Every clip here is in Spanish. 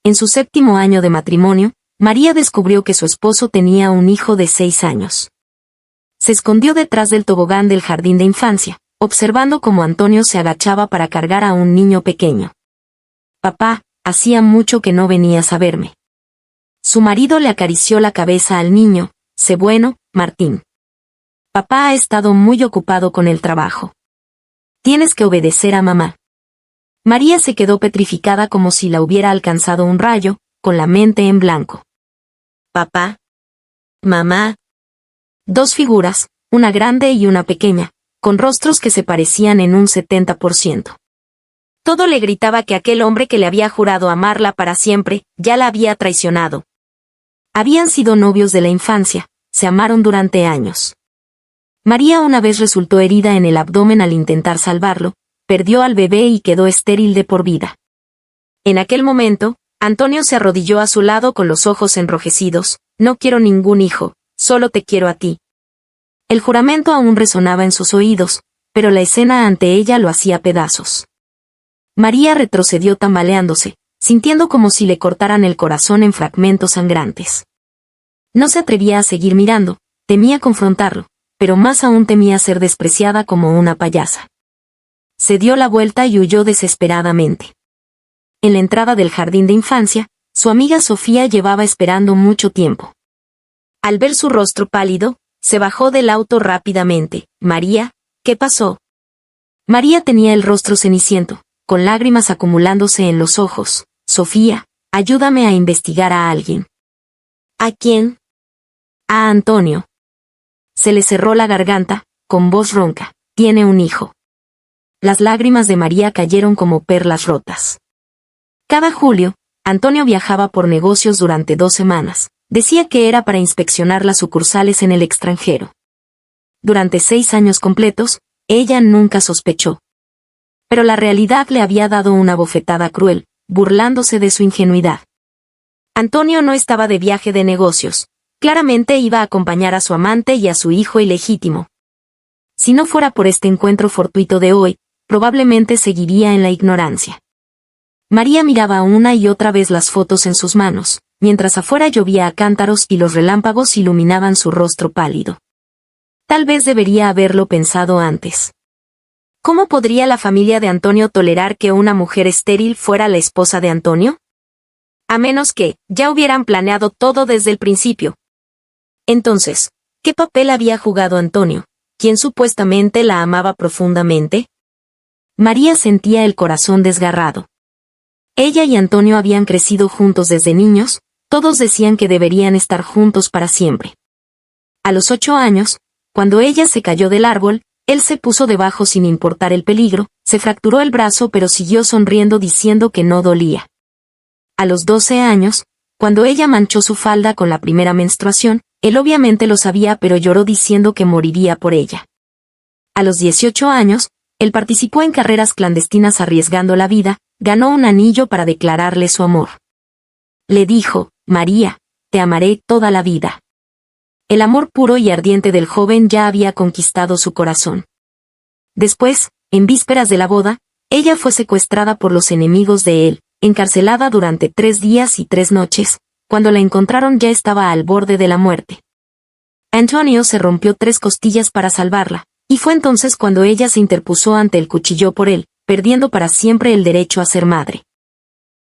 En su 7º año de matrimonio, María descubrió que su esposo tenía un hijo de 6 años. Se escondió detrás del tobogán del jardín de infancia, observando cómo Antonio se agachaba para cargar a un niño pequeño. Papá, hacía mucho que no venías a verme. Su marido le acarició la cabeza al niño. Sé bueno, Martín. Papá ha estado muy ocupado con el trabajo. Tienes que obedecer a mamá. María se quedó petrificada como si la hubiera alcanzado un rayo, con la mente en blanco. Papá. Mamá. 2 figuras, una grande y una pequeña, con rostros que se parecían en un 70%. Todo le gritaba que aquel hombre que le había jurado amarla para siempre, ya la había traicionado. Habían sido novios de la infancia, se amaron durante años. María una vez resultó herida en el abdomen al intentar salvarlo, perdió al bebé y quedó estéril de por vida. En aquel momento, Antonio se arrodilló a su lado con los ojos enrojecidos. No quiero ningún hijo, solo te quiero a ti. El juramento aún resonaba en sus oídos, pero la escena ante ella lo hacía pedazos. María retrocedió tambaleándose, sintiendo como si le cortaran el corazón en fragmentos sangrantes. No se atrevía a seguir mirando, temía confrontarlo, pero más aún temía ser despreciada como una payasa. Se dio la vuelta y huyó desesperadamente. En la entrada del jardín de infancia, su amiga Sofía llevaba esperando mucho tiempo. Al ver su rostro pálido, se bajó del auto rápidamente. María, ¿qué pasó? María tenía el rostro ceniciento, con lágrimas acumulándose en los ojos. Sofía, ayúdame a investigar a alguien. ¿A quién? A Antonio. Se le cerró la garganta, con voz ronca. Tiene un hijo. Las lágrimas de María cayeron como perlas rotas. Cada julio, Antonio viajaba por negocios durante 2 semanas. Decía que era para inspeccionar las sucursales en el extranjero. Durante 6 años completos, ella nunca sospechó. Pero la realidad le había dado una bofetada cruel, burlándose de su ingenuidad. Antonio no estaba de viaje de negocios. Claramente iba a acompañar a su amante y a su hijo ilegítimo. Si no fuera por este encuentro fortuito de hoy, probablemente seguiría en la ignorancia. María miraba una y otra vez las fotos en sus manos, mientras afuera llovía a cántaros y los relámpagos iluminaban su rostro pálido. Tal vez debería haberlo pensado antes. ¿Cómo podría la familia de Antonio tolerar que una mujer estéril fuera la esposa de Antonio? A menos que ya hubieran planeado todo desde el principio. Entonces, ¿qué papel había jugado Antonio, quien supuestamente la amaba profundamente? María sentía el corazón desgarrado. Ella y Antonio habían crecido juntos desde niños, todos decían que deberían estar juntos para siempre. A los 8 años, cuando ella se cayó del árbol, él se puso debajo sin importar el peligro, se fracturó el brazo pero siguió sonriendo diciendo que no dolía. A los 12 años, cuando ella manchó su falda con la primera menstruación, él obviamente lo sabía pero lloró diciendo que moriría por ella. A los 18 años, él participó en carreras clandestinas arriesgando la vida, ganó un anillo para declararle su amor. Le dijo, María, te amaré toda la vida. El amor puro y ardiente del joven ya había conquistado su corazón. Después, en vísperas de la boda, ella fue secuestrada por los enemigos de él, encarcelada durante 3 días y 3 noches, cuando la encontraron ya estaba al borde de la muerte. Antonio se rompió 3 costillas para salvarla, y fue entonces cuando ella se interpuso ante el cuchillo por él, perdiendo para siempre el derecho a ser madre.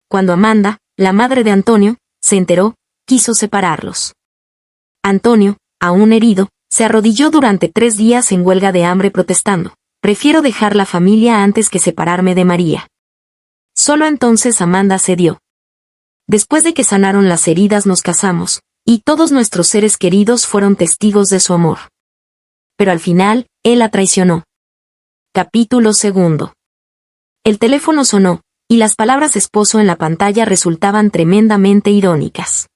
Cuando Amanda, la madre de Antonio, se enteró, quiso separarlos. Antonio, aún herido, se arrodilló durante 3 días en huelga de hambre protestando, prefiero dejar la familia antes que separarme de María. Solo entonces Amanda cedió. Después de que sanaron las heridas nos casamos, y todos nuestros seres queridos fueron testigos de su amor. Pero al final, él la traicionó. Capítulo 2. El teléfono sonó, y las palabras esposo en la pantalla resultaban tremendamente irónicas.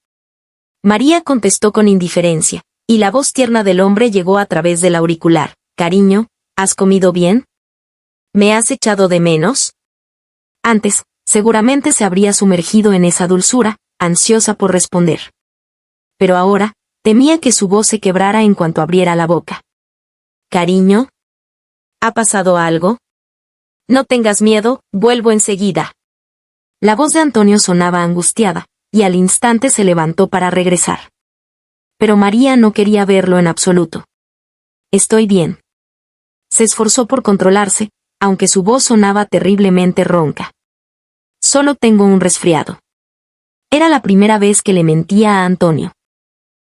María contestó con indiferencia, y la voz tierna del hombre llegó a través del auricular. Cariño, ¿has comido bien? ¿Me has echado de menos? Antes, seguramente se habría sumergido en esa dulzura, ansiosa por responder. Pero ahora, temía que su voz se quebrara en cuanto abriera la boca. Cariño, ¿ha pasado algo? No tengas miedo, vuelvo enseguida. La voz de Antonio sonaba angustiada, y al instante se levantó para regresar. Pero María no quería verlo en absoluto. Estoy bien. Se esforzó por controlarse, aunque su voz sonaba terriblemente ronca. Solo tengo un resfriado. Era la primera vez que le mentía a Antonio.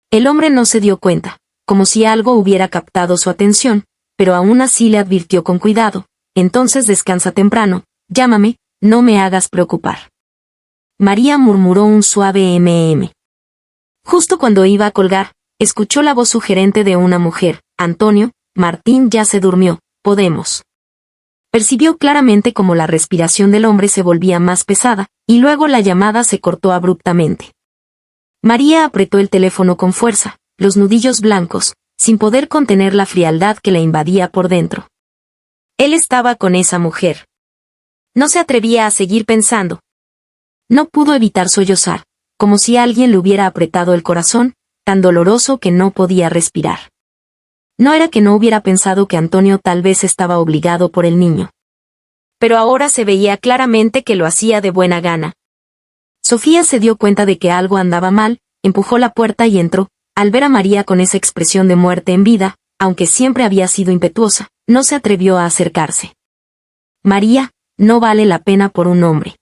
El hombre no se dio cuenta, como si algo hubiera captado su atención, pero aún así le advirtió con cuidado: entonces descansa temprano, llámame, no me hagas preocupar. María murmuró un suave mm. Justo cuando iba a colgar, escuchó la voz sugerente de una mujer: Antonio, Martín ya se durmió, podemos. Percibió claramente cómo la respiración del hombre se volvía más pesada, y luego la llamada se cortó abruptamente. María apretó el teléfono con fuerza, los nudillos blancos, sin poder contener la frialdad que la invadía por dentro. Él estaba con esa mujer. No se atrevía a seguir pensando. No pudo evitar sollozar, como si alguien le hubiera apretado el corazón, tan doloroso que no podía respirar. No era que no hubiera pensado que Antonio tal vez estaba obligado por el niño. Pero ahora se veía claramente que lo hacía de buena gana. Sofía se dio cuenta de que algo andaba mal, empujó la puerta y entró. Al ver a María con esa expresión de muerte en vida, aunque siempre había sido impetuosa, no se atrevió a acercarse. María, no vale la pena por un hombre.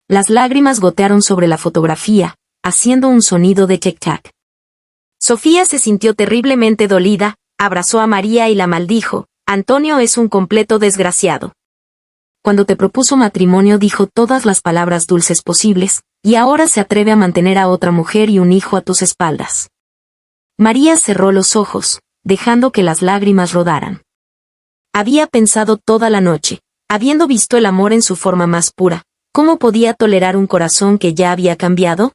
Las lágrimas gotearon sobre la fotografía, haciendo un sonido de chec-chac. Sofía se sintió terriblemente dolida, abrazó a María y la maldijo: Antonio es un completo desgraciado. Cuando te propuso matrimonio dijo todas las palabras dulces posibles, y ahora se atreve a mantener a otra mujer y un hijo a tus espaldas. María cerró los ojos, dejando que las lágrimas rodaran. Había pensado toda la noche, habiendo visto el amor en su forma más pura, ¿cómo podía tolerar un corazón que ya había cambiado?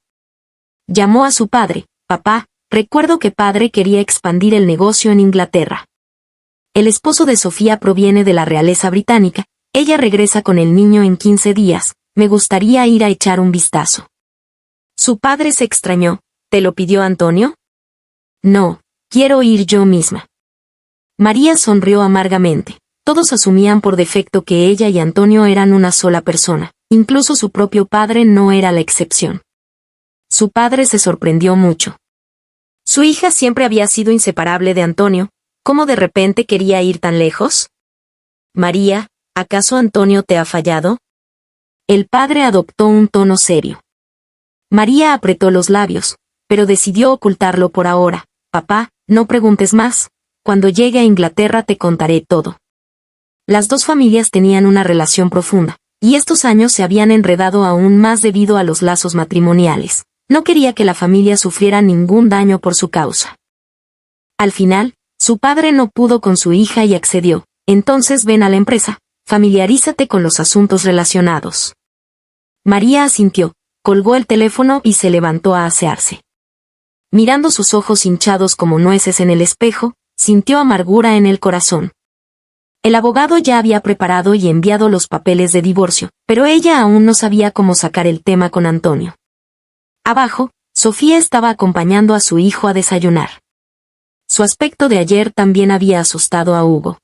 Llamó a su padre: papá, recuerdo que padre quería expandir el negocio en Inglaterra. El esposo de Sofía proviene de la realeza británica, ella regresa con el niño en 15 días, me gustaría ir a echar un vistazo. Su padre se extrañó: ¿te lo pidió Antonio? No, quiero ir yo misma. María sonrió amargamente. Todos asumían por defecto que ella y Antonio eran una sola persona, incluso su propio padre no era la excepción. Su padre se sorprendió mucho. Su hija siempre había sido inseparable de Antonio, ¿cómo de repente quería ir tan lejos? María, ¿acaso Antonio te ha fallado? El padre adoptó un tono serio. María apretó los labios, pero decidió ocultarlo por ahora. Papá, no preguntes más, cuando llegue a Inglaterra te contaré todo. Las dos familias tenían una relación profunda, y estos años se habían enredado aún más debido a los lazos matrimoniales. No quería que la familia sufriera ningún daño por su causa. Al final, su padre no pudo con su hija y accedió: entonces ven a la empresa, familiarízate con los asuntos relacionados. María asintió, colgó el teléfono y se levantó a asearse. Mirando sus ojos hinchados como nueces en el espejo, sintió amargura en el corazón. El abogado ya había preparado y enviado los papeles de divorcio, pero ella aún no sabía cómo sacar el tema con Antonio. Abajo, Sofía estaba acompañando a su hijo a desayunar. Su aspecto de ayer también había asustado a Hugo.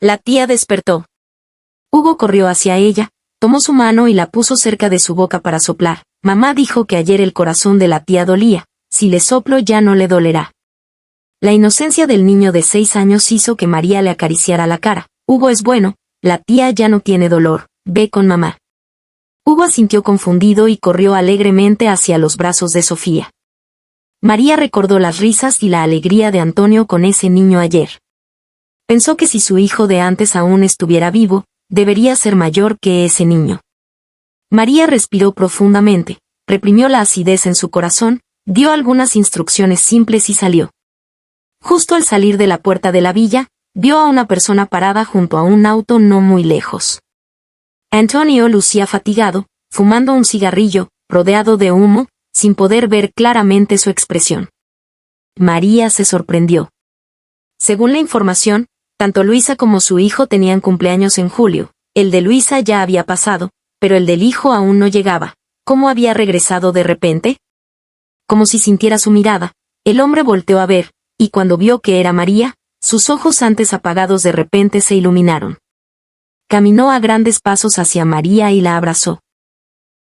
La tía despertó. Hugo corrió hacia ella, tomó su mano y la puso cerca de su boca para soplar. Mamá dijo que ayer el corazón de la tía dolía, si le soplo ya no le dolerá. La inocencia del niño de 6 años hizo que María le acariciara la cara. Hugo es bueno, la tía ya no tiene dolor, ve con mamá. Hugo asintió confundido y corrió alegremente hacia los brazos de Sofía. María recordó las risas y la alegría de Antonio con ese niño ayer. Pensó que si su hijo de antes aún estuviera vivo, debería ser mayor que ese niño. María respiró profundamente, reprimió la acidez en su corazón, dio algunas instrucciones simples y salió. Justo al salir de la puerta de la villa, vio a una persona parada junto a un auto no muy lejos. Antonio lucía fatigado, fumando un cigarrillo, rodeado de humo, sin poder ver claramente su expresión. María se sorprendió. Según la información, tanto Luisa como su hijo tenían cumpleaños en julio. El de Luisa ya había pasado, pero el del hijo aún no llegaba. ¿Cómo había regresado de repente? Como si sintiera su mirada, el hombre volteó a ver, y cuando vio que era María, sus ojos antes apagados de repente se iluminaron. Caminó a grandes pasos hacia María y la abrazó.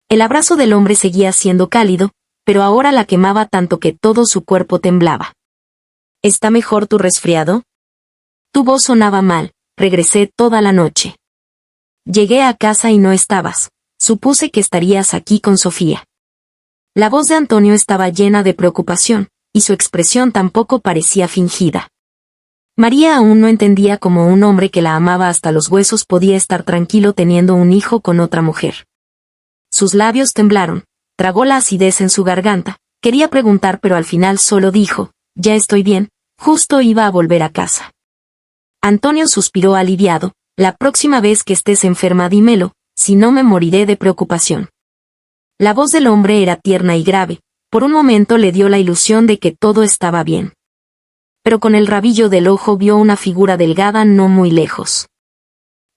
El abrazo del hombre seguía siendo cálido, pero ahora la quemaba tanto que todo su cuerpo temblaba. ¿Está mejor tu resfriado? Tu voz sonaba mal, regresé toda la noche. Llegué a casa y no estabas. Supuse que estarías aquí con Sofía. La voz de Antonio estaba llena de preocupación, y su expresión tampoco parecía fingida. María aún no entendía cómo un hombre que la amaba hasta los huesos podía estar tranquilo teniendo un hijo con otra mujer. Sus labios temblaron, tragó la acidez en su garganta, quería preguntar pero al final solo dijo, ya estoy bien, justo iba a volver a casa. Antonio suspiró aliviado, la próxima vez que estés enferma dímelo, si no me moriré de preocupación. La voz del hombre era tierna y grave, por un momento le dio la ilusión de que todo estaba bien. Pero con el rabillo del ojo vio una figura delgada no muy lejos.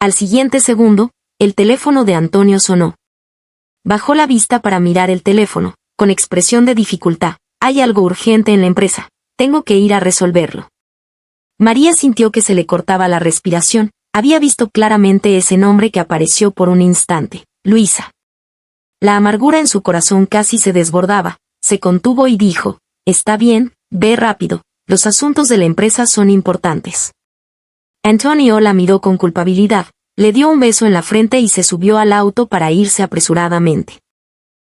Al siguiente segundo, el teléfono de Antonio sonó. Bajó la vista para mirar el teléfono, con expresión de dificultad. Hay algo urgente en la empresa, tengo que ir a resolverlo. María sintió que se le cortaba la respiración, había visto claramente ese nombre que apareció por un instante, Luisa. La amargura en su corazón casi se desbordaba, se contuvo y dijo, está bien, ve rápido, los asuntos de la empresa son importantes. Antonio la miró con culpabilidad, le dio un beso en la frente y se subió al auto para irse apresuradamente.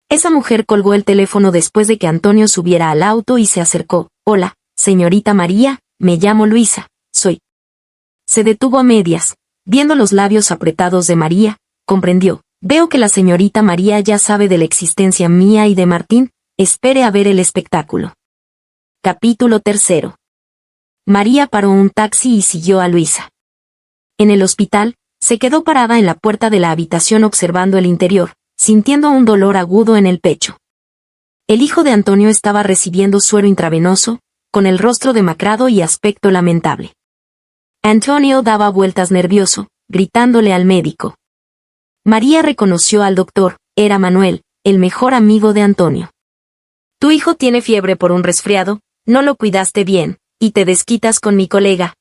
Esa mujer colgó el teléfono después de que Antonio subiera al auto y se acercó. Hola, señorita María, me llamo Luisa, soy. Se detuvo a medias, viendo los labios apretados de María, comprendió. Veo que la señorita María ya sabe de la existencia mía y de Martín, espere a ver el espectáculo. Capítulo 3. María paró un taxi y siguió a Luisa. En el hospital, se quedó parada en la puerta de la habitación observando el interior, sintiendo un dolor agudo en el pecho. El hijo de Antonio estaba recibiendo suero intravenoso, con el rostro demacrado y aspecto lamentable. Antonio daba vueltas nervioso, gritándole al médico. María reconoció al doctor, era Manuel, el mejor amigo de Antonio. Tu hijo tiene fiebre por un resfriado, no lo cuidaste bien, y te desquitas con mi colega.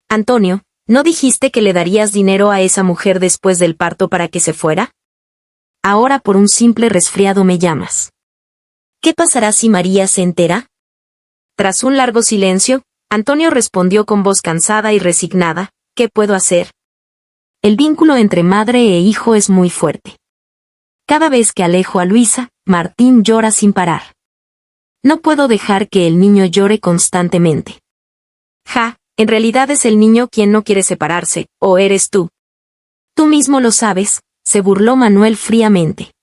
Antonio, ¿no dijiste que le darías dinero a esa mujer después del parto para que se fuera? Ahora por un simple resfriado me llamas. ¿Qué pasará si María se entera? Tras un largo silencio, Antonio respondió con voz cansada y resignada, ¿qué puedo hacer? El vínculo entre madre e hijo es muy fuerte. Cada vez que alejo a Luisa, Martín llora sin parar. No puedo dejar que el niño llore constantemente. En realidad es el niño quien no quiere separarse, ¿o eres tú? Tú mismo lo sabes, se burló Manuel fríamente.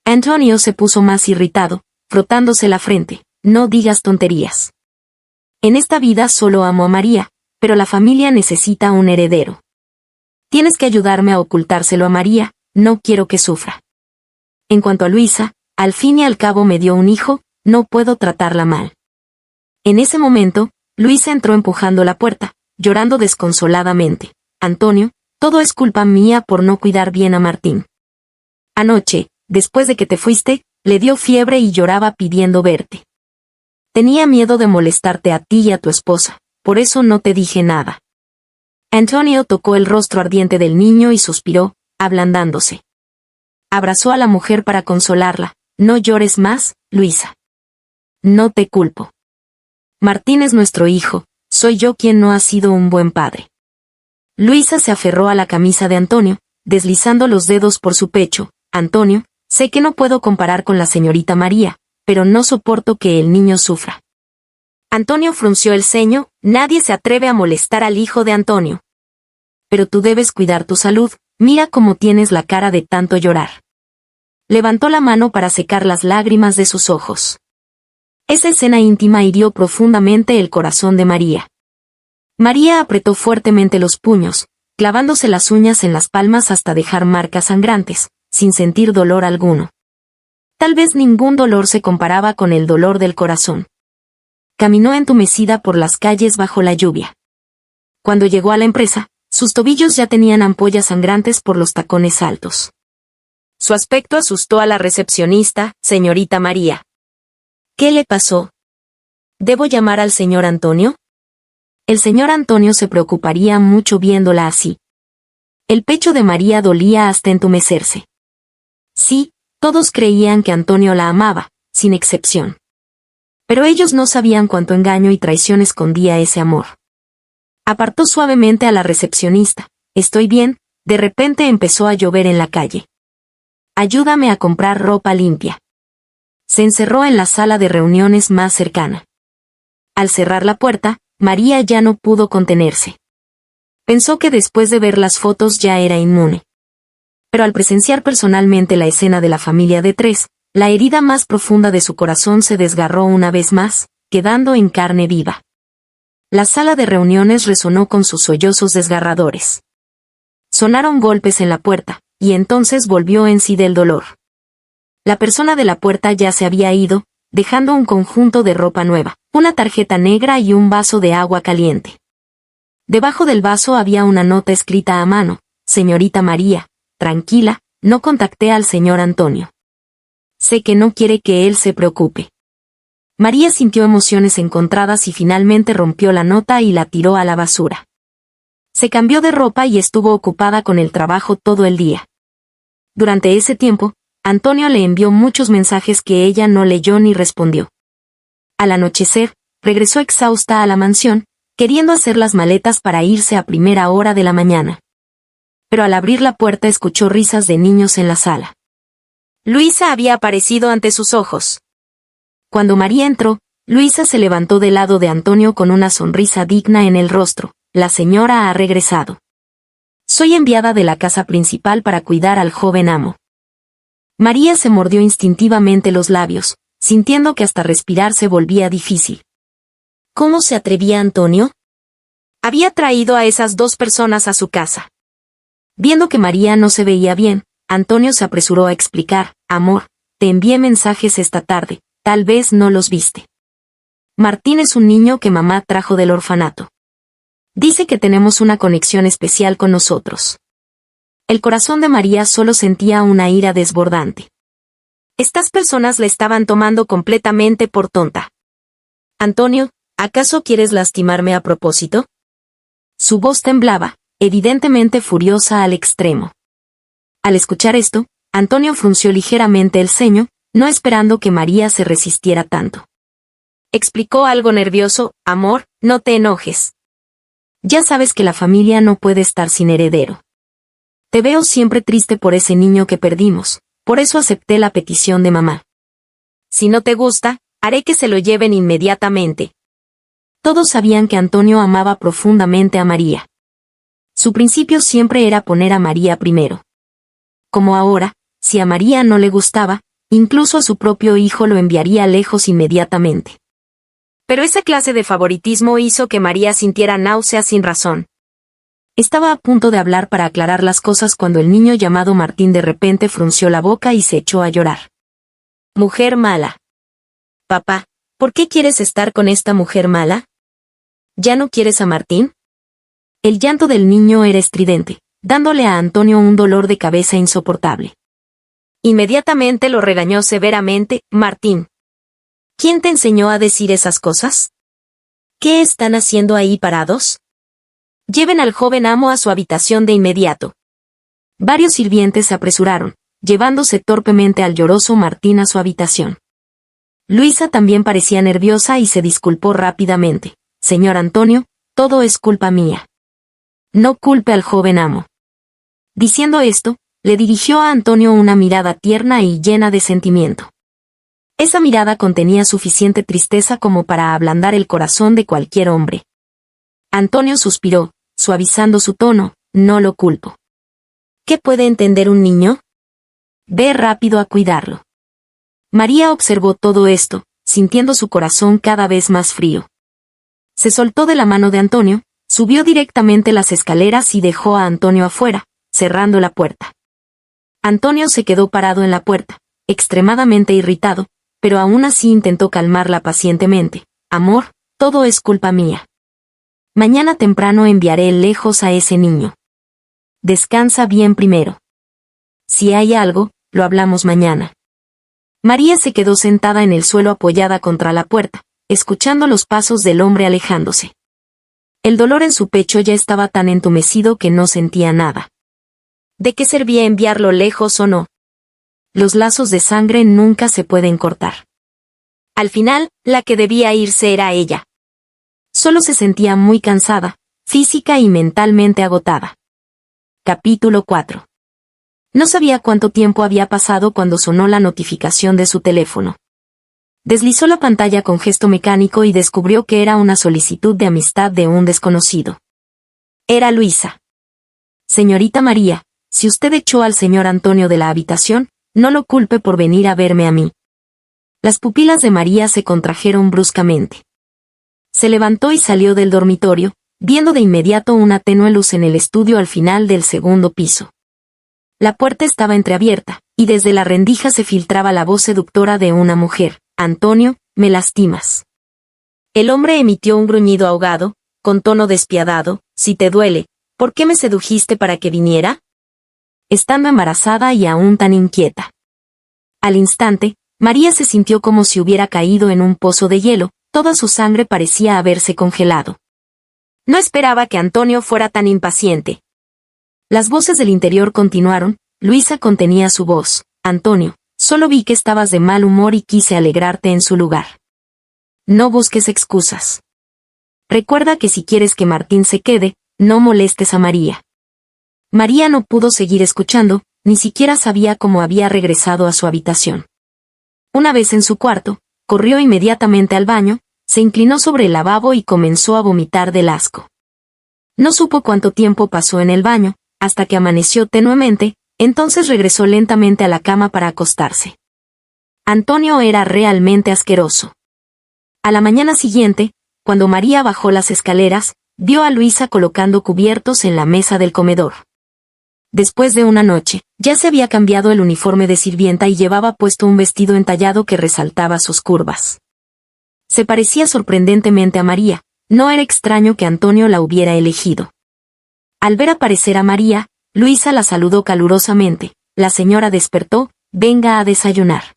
Antonio se puso más irritado, frotándose la frente, no digas tonterías. En esta vida solo amo a María, pero la familia necesita un heredero. Tienes que ayudarme a ocultárselo a María, no quiero que sufra. En cuanto a Luisa, al fin y al cabo me dio un hijo, no puedo tratarla mal. En ese momento, Luisa entró empujando la puerta, llorando desconsoladamente. Antonio, todo es culpa mía por no cuidar bien a Martín. Anoche, después de que te fuiste, le dio fiebre y lloraba pidiendo verte. Tenía miedo de molestarte a ti y a tu esposa, por eso no te dije nada. Antonio tocó el rostro ardiente del niño y suspiró, ablandándose. Abrazó a la mujer para consolarla. No llores más, Luisa. No te culpo. Martín es nuestro hijo, soy yo quien no ha sido un buen padre. Luisa se aferró a la camisa de Antonio, deslizando los dedos por su pecho. Antonio, sé que no puedo comparar con la señorita María, pero no soporto que el niño sufra. Antonio frunció el ceño, nadie se atreve a molestar al hijo de Antonio. Pero tú debes cuidar tu salud, mira cómo tienes la cara de tanto llorar. Levantó la mano para secar las lágrimas de sus ojos. Esa escena íntima hirió profundamente el corazón de María. María apretó fuertemente los puños, clavándose las uñas en las palmas hasta dejar marcas sangrantes, sin sentir dolor alguno. Tal vez ningún dolor se comparaba con el dolor del corazón. Caminó entumecida por las calles bajo la lluvia. Cuando llegó a la empresa, sus tobillos ya tenían ampollas sangrantes por los tacones altos. Su aspecto asustó a la recepcionista, señorita María. ¿Qué le pasó? ¿Debo llamar al señor Antonio? El señor Antonio se preocuparía mucho viéndola así. El pecho de María dolía hasta entumecerse. Sí, Todos creían que Antonio la amaba, sin excepción. Pero ellos no sabían cuánto engaño y traición escondía ese amor. Apartó suavemente a la recepcionista. «Estoy bien», de repente empezó a llover en la calle. «Ayúdame a comprar ropa limpia». Se encerró en la sala de reuniones más cercana. Al cerrar la puerta, María ya no pudo contenerse. Pensó que después de ver las fotos ya era inmune. Pero al presenciar personalmente la escena de la familia de tres, la herida más profunda de su corazón se desgarró una vez más, quedando en carne viva. La sala de reuniones resonó con sus sollozos desgarradores. Sonaron golpes en la puerta, y entonces volvió en sí del dolor. La persona de la puerta ya se había ido, dejando un conjunto de ropa nueva, una tarjeta negra y un vaso de agua caliente. Debajo del vaso había una nota escrita a mano: «Señorita María, tranquila, no contacté al señor Antonio. Sé que no quiere que él se preocupe». María sintió emociones encontradas y finalmente rompió la nota y la tiró a la basura. Se cambió de ropa y estuvo ocupada con el trabajo todo el día. Durante ese tiempo, Antonio le envió muchos mensajes que ella no leyó ni respondió. Al anochecer, regresó exhausta a la mansión, queriendo hacer las maletas para irse a primera hora de la mañana. Pero al abrir la puerta escuchó risas de niños en la sala. Luisa había aparecido ante sus ojos. Cuando María entró, Luisa se levantó del lado de Antonio con una sonrisa digna en el rostro. «La señora ha regresado. Soy enviada de la casa principal para cuidar al joven amo». María se mordió instintivamente los labios, sintiendo que hasta respirar se volvía difícil. ¿Cómo se atrevía Antonio? Había traído a esas dos personas a su casa. Viendo que María no se veía bien, Antonio se apresuró a explicar: «Amor, te envié mensajes esta tarde, tal vez no los viste. Martín es un niño que mamá trajo del orfanato. Dice que tenemos una conexión especial con nosotros». El corazón de María solo sentía una ira desbordante. Estas personas la estaban tomando completamente por tonta. «Antonio, ¿acaso quieres lastimarme a propósito?». Su voz temblaba, evidentemente furiosa al extremo. Al escuchar esto, Antonio frunció ligeramente el ceño, no esperando que María se resistiera tanto. Explicó algo nervioso: «Amor, no te enojes. Ya sabes que la familia no puede estar sin heredero. Te veo siempre triste por ese niño que perdimos, por eso acepté la petición de mamá. Si no te gusta, haré que se lo lleven inmediatamente». Todos sabían que Antonio amaba profundamente a María. Su principio siempre era poner a María primero. Como ahora, si a María no le gustaba, incluso a su propio hijo lo enviaría lejos inmediatamente. Pero esa clase de favoritismo hizo que María sintiera náuseas sin razón. Estaba a punto de hablar para aclarar las cosas cuando el niño llamado Martín de repente frunció la boca y se echó a llorar. «Mujer mala. Papá, ¿por qué quieres estar con esta mujer mala? ¿Ya no quieres a Martín?». El llanto del niño era estridente, dándole a Antonio un dolor de cabeza insoportable. Inmediatamente lo regañó severamente: «Martín, ¿quién te enseñó a decir esas cosas? ¿Qué están haciendo ahí parados? Lleven al joven amo a su habitación de inmediato». Varios sirvientes se apresuraron, llevándose torpemente al lloroso Martín a su habitación. Luisa también parecía nerviosa y se disculpó rápidamente: «Señor Antonio, todo es culpa mía. No culpe al joven amo». Diciendo esto, le dirigió a Antonio una mirada tierna y llena de sentimiento. Esa mirada contenía suficiente tristeza como para ablandar el corazón de cualquier hombre. Antonio suspiró, suavizando su tono: «No lo culpo. ¿Qué puede entender un niño? Ve rápido a cuidarlo». María observó todo esto, sintiendo su corazón cada vez más frío. Se soltó de la mano de Antonio, subió directamente las escaleras y dejó a Antonio afuera, cerrando la puerta. Antonio se quedó parado en la puerta, extremadamente irritado, pero aún así intentó calmarla pacientemente: «Amor, todo es culpa mía. Mañana temprano enviaré lejos a ese niño. Descansa bien primero. Si hay algo, lo hablamos mañana». María se quedó sentada en el suelo apoyada contra la puerta, escuchando los pasos del hombre alejándose. El dolor en su pecho ya estaba tan entumecido que no sentía nada. ¿De qué servía enviarlo lejos o no? los lazos de sangre nunca se pueden cortar. Al final, la que debía irse era ella. Solo se sentía muy cansada, física y mentalmente agotada. Capítulo 4. No sabía cuánto tiempo había pasado cuando sonó la notificación de su teléfono. Deslizó la pantalla con gesto mecánico y descubrió que era una solicitud de amistad de un desconocido. Era Luisa. Señorita María, si usted echó al señor Antonio de la habitación, no lo culpe por venir a verme a mí. Las pupilas de María se contrajeron bruscamente. Se levantó y salió del dormitorio, viendo de inmediato una tenue luz en el estudio al final del segundo piso. La puerta estaba entreabierta, y desde la rendija se filtraba la voz seductora de una mujer. Antonio, me lastimas. El hombre emitió un gruñido ahogado, con tono despiadado. Si te duele, ¿por qué me sedujiste para que viniera? Estando embarazada y aún tan inquieta. Al instante, María se sintió como si hubiera caído en un pozo de hielo, toda su sangre parecía haberse congelado. No esperaba que Antonio fuera tan impaciente. Las voces del interior continuaron. Luisa contenía su voz. Antonio, solo vi que estabas de mal humor y quise alegrarte en su lugar. No busques excusas. Recuerda que si quieres que Martín se quede, no molestes a María. María no pudo seguir escuchando, ni siquiera sabía cómo había regresado a su habitación. Una vez en su cuarto, corrió inmediatamente al baño, se inclinó sobre el lavabo y comenzó a vomitar del asco. No supo cuánto tiempo pasó en el baño, hasta que amaneció tenuemente. Entonces regresó lentamente a la cama para acostarse. Antonio era realmente asqueroso. A la mañana siguiente, cuando María bajó las escaleras, vio a Luisa colocando cubiertos en la mesa del comedor. Después de una noche, ya se había cambiado el uniforme de sirvienta y llevaba puesto un vestido entallado que resaltaba sus curvas. Se parecía sorprendentemente a María, no era extraño que Antonio la hubiera elegido. Al ver aparecer a María, Luisa la saludó calurosamente. La señora despertó, venga a desayunar.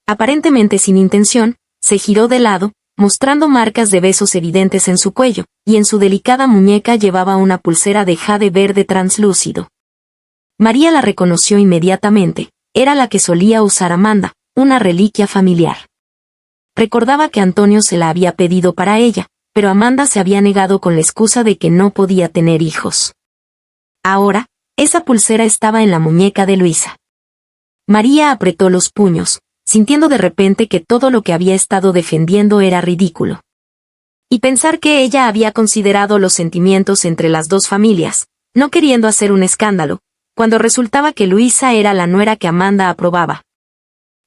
Aparentemente sin intención, se giró de lado, mostrando marcas de besos evidentes en su cuello, y en su delicada muñeca llevaba una pulsera de jade verde translúcido. María la reconoció inmediatamente, era la que solía usar Amanda, una reliquia familiar. Recordaba que Antonio se la había pedido para ella, pero Amanda se había negado con la excusa de que no podía tener hijos. Ahora, esa pulsera estaba en la muñeca de Luisa. María apretó los puños, sintiendo de repente que todo lo que había estado defendiendo era ridículo. Y pensar que ella había considerado los sentimientos entre las dos familias, no queriendo hacer un escándalo, cuando resultaba que Luisa era la nuera que Amanda aprobaba.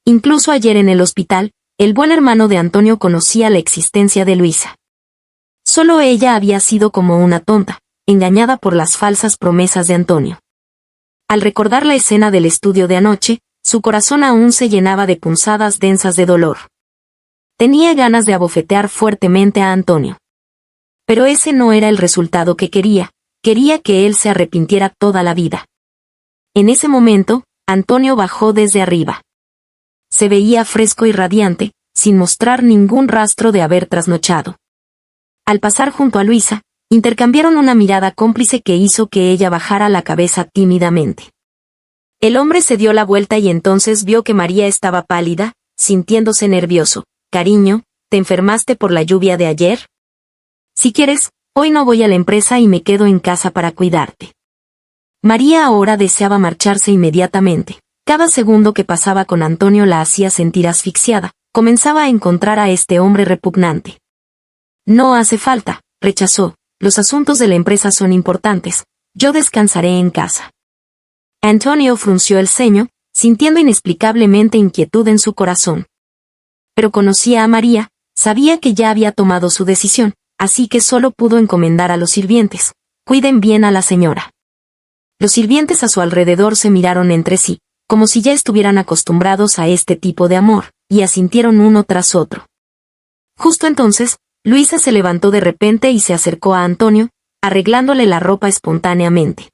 Incluso ayer en el hospital, el buen hermano de Antonio conocía la existencia de Luisa. Solo ella había sido como una tonta, engañada por las falsas promesas de Antonio. Al recordar la escena del estudio de anoche, su corazón aún se llenaba de punzadas densas de dolor. Tenía ganas de abofetear fuertemente a Antonio. Pero ese no era el resultado que quería que él se arrepintiera toda la vida. En ese momento, Antonio bajó desde arriba. Se veía fresco y radiante, sin mostrar ningún rastro de haber trasnochado. Al pasar junto a Luisa, intercambiaron una mirada cómplice que hizo que ella bajara la cabeza tímidamente. El hombre se dio la vuelta y entonces vio que María estaba pálida, sintiéndose nervioso. Cariño, ¿te enfermaste por la lluvia de ayer? Si quieres, hoy no voy a la empresa y me quedo en casa para cuidarte. María ahora deseaba marcharse inmediatamente. Cada segundo que pasaba con Antonio la hacía sentir asfixiada. Comenzaba a encontrar a este hombre repugnante. No hace falta, rechazó. Los asuntos de la empresa son importantes. Yo descansaré en casa. Antonio frunció el ceño, sintiendo inexplicablemente inquietud en su corazón. Pero conocía a María, sabía que ya había tomado su decisión, así que solo pudo encomendar a los sirvientes. Cuiden bien a la señora. Los sirvientes a su alrededor se miraron entre sí, como si ya estuvieran acostumbrados a este tipo de amor, y asintieron uno tras otro. Justo entonces, Luisa se levantó de repente y se acercó a Antonio, arreglándole la ropa espontáneamente.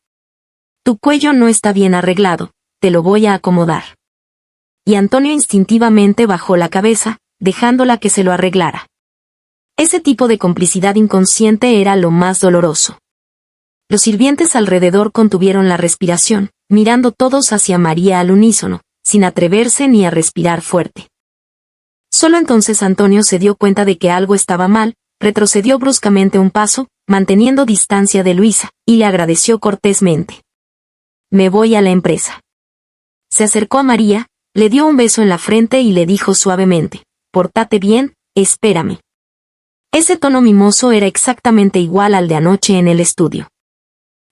Tu cuello no está bien arreglado, te lo voy a acomodar. Y Antonio instintivamente bajó la cabeza, dejándola que se lo arreglara. Ese tipo de complicidad inconsciente era lo más doloroso. Los sirvientes alrededor contuvieron la respiración, mirando todos hacia María al unísono. sin atreverse ni a respirar fuerte. Solo entonces Antonio se dio cuenta de que algo estaba mal, retrocedió bruscamente un paso, manteniendo distancia de Luisa, y le agradeció cortésmente. «Me voy a la empresa». Se acercó a María, le dio un beso en la frente y le dijo suavemente: «Pórtate bien, espérame». Ese tono mimoso era exactamente igual al de anoche en el estudio.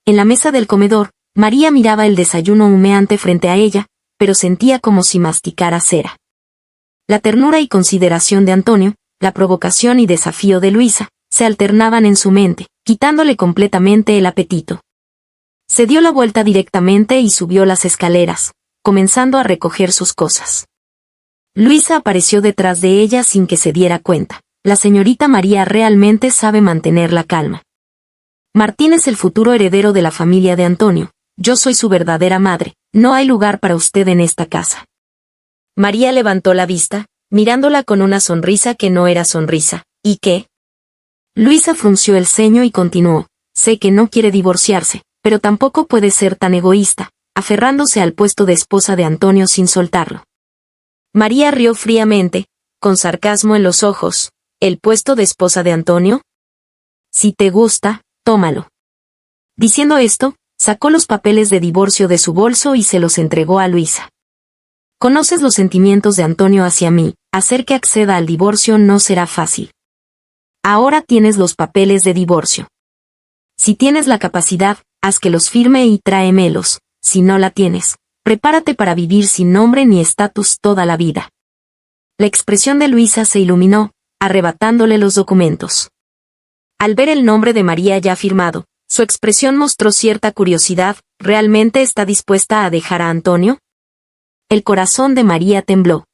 En la mesa del comedor, María miraba el desayuno humeante frente a ella, pero sentía como si masticara cera. La ternura y consideración de Antonio, la provocación y desafío de Luisa, se alternaban en su mente, quitándole completamente el apetito. Se dio la vuelta directamente y subió las escaleras, comenzando a recoger sus cosas. Luisa apareció detrás de ella sin que se diera cuenta. La señorita María realmente sabe mantener la calma. Martín es el futuro heredero de la familia de Antonio. Yo soy su verdadera madre. No hay lugar para usted en esta casa. María levantó la vista, mirándola con una sonrisa que no era sonrisa. ¿Y qué? Luisa frunció el ceño y continuó. Sé que no quiere divorciarse, pero tampoco puede ser tan egoísta, aferrándose al puesto de esposa de Antonio sin soltarlo. María rió fríamente, con sarcasmo en los ojos. ¿El puesto de esposa de Antonio? Si te gusta, tómalo. Diciendo esto, sacó los papeles de divorcio de su bolso y se los entregó a Luisa. Conoces los sentimientos de Antonio hacia mí, hacer que acceda al divorcio no será fácil. Ahora tienes los papeles de divorcio. Si tienes la capacidad, haz que los firme y tráemelos. Si no la tienes, prepárate para vivir sin nombre ni estatus toda la vida. La expresión de Luisa se iluminó, arrebatándole los documentos. Al ver el nombre de María ya firmado, su expresión mostró cierta curiosidad. ¿Realmente está dispuesta a dejar a Antonio? El corazón de María tembló.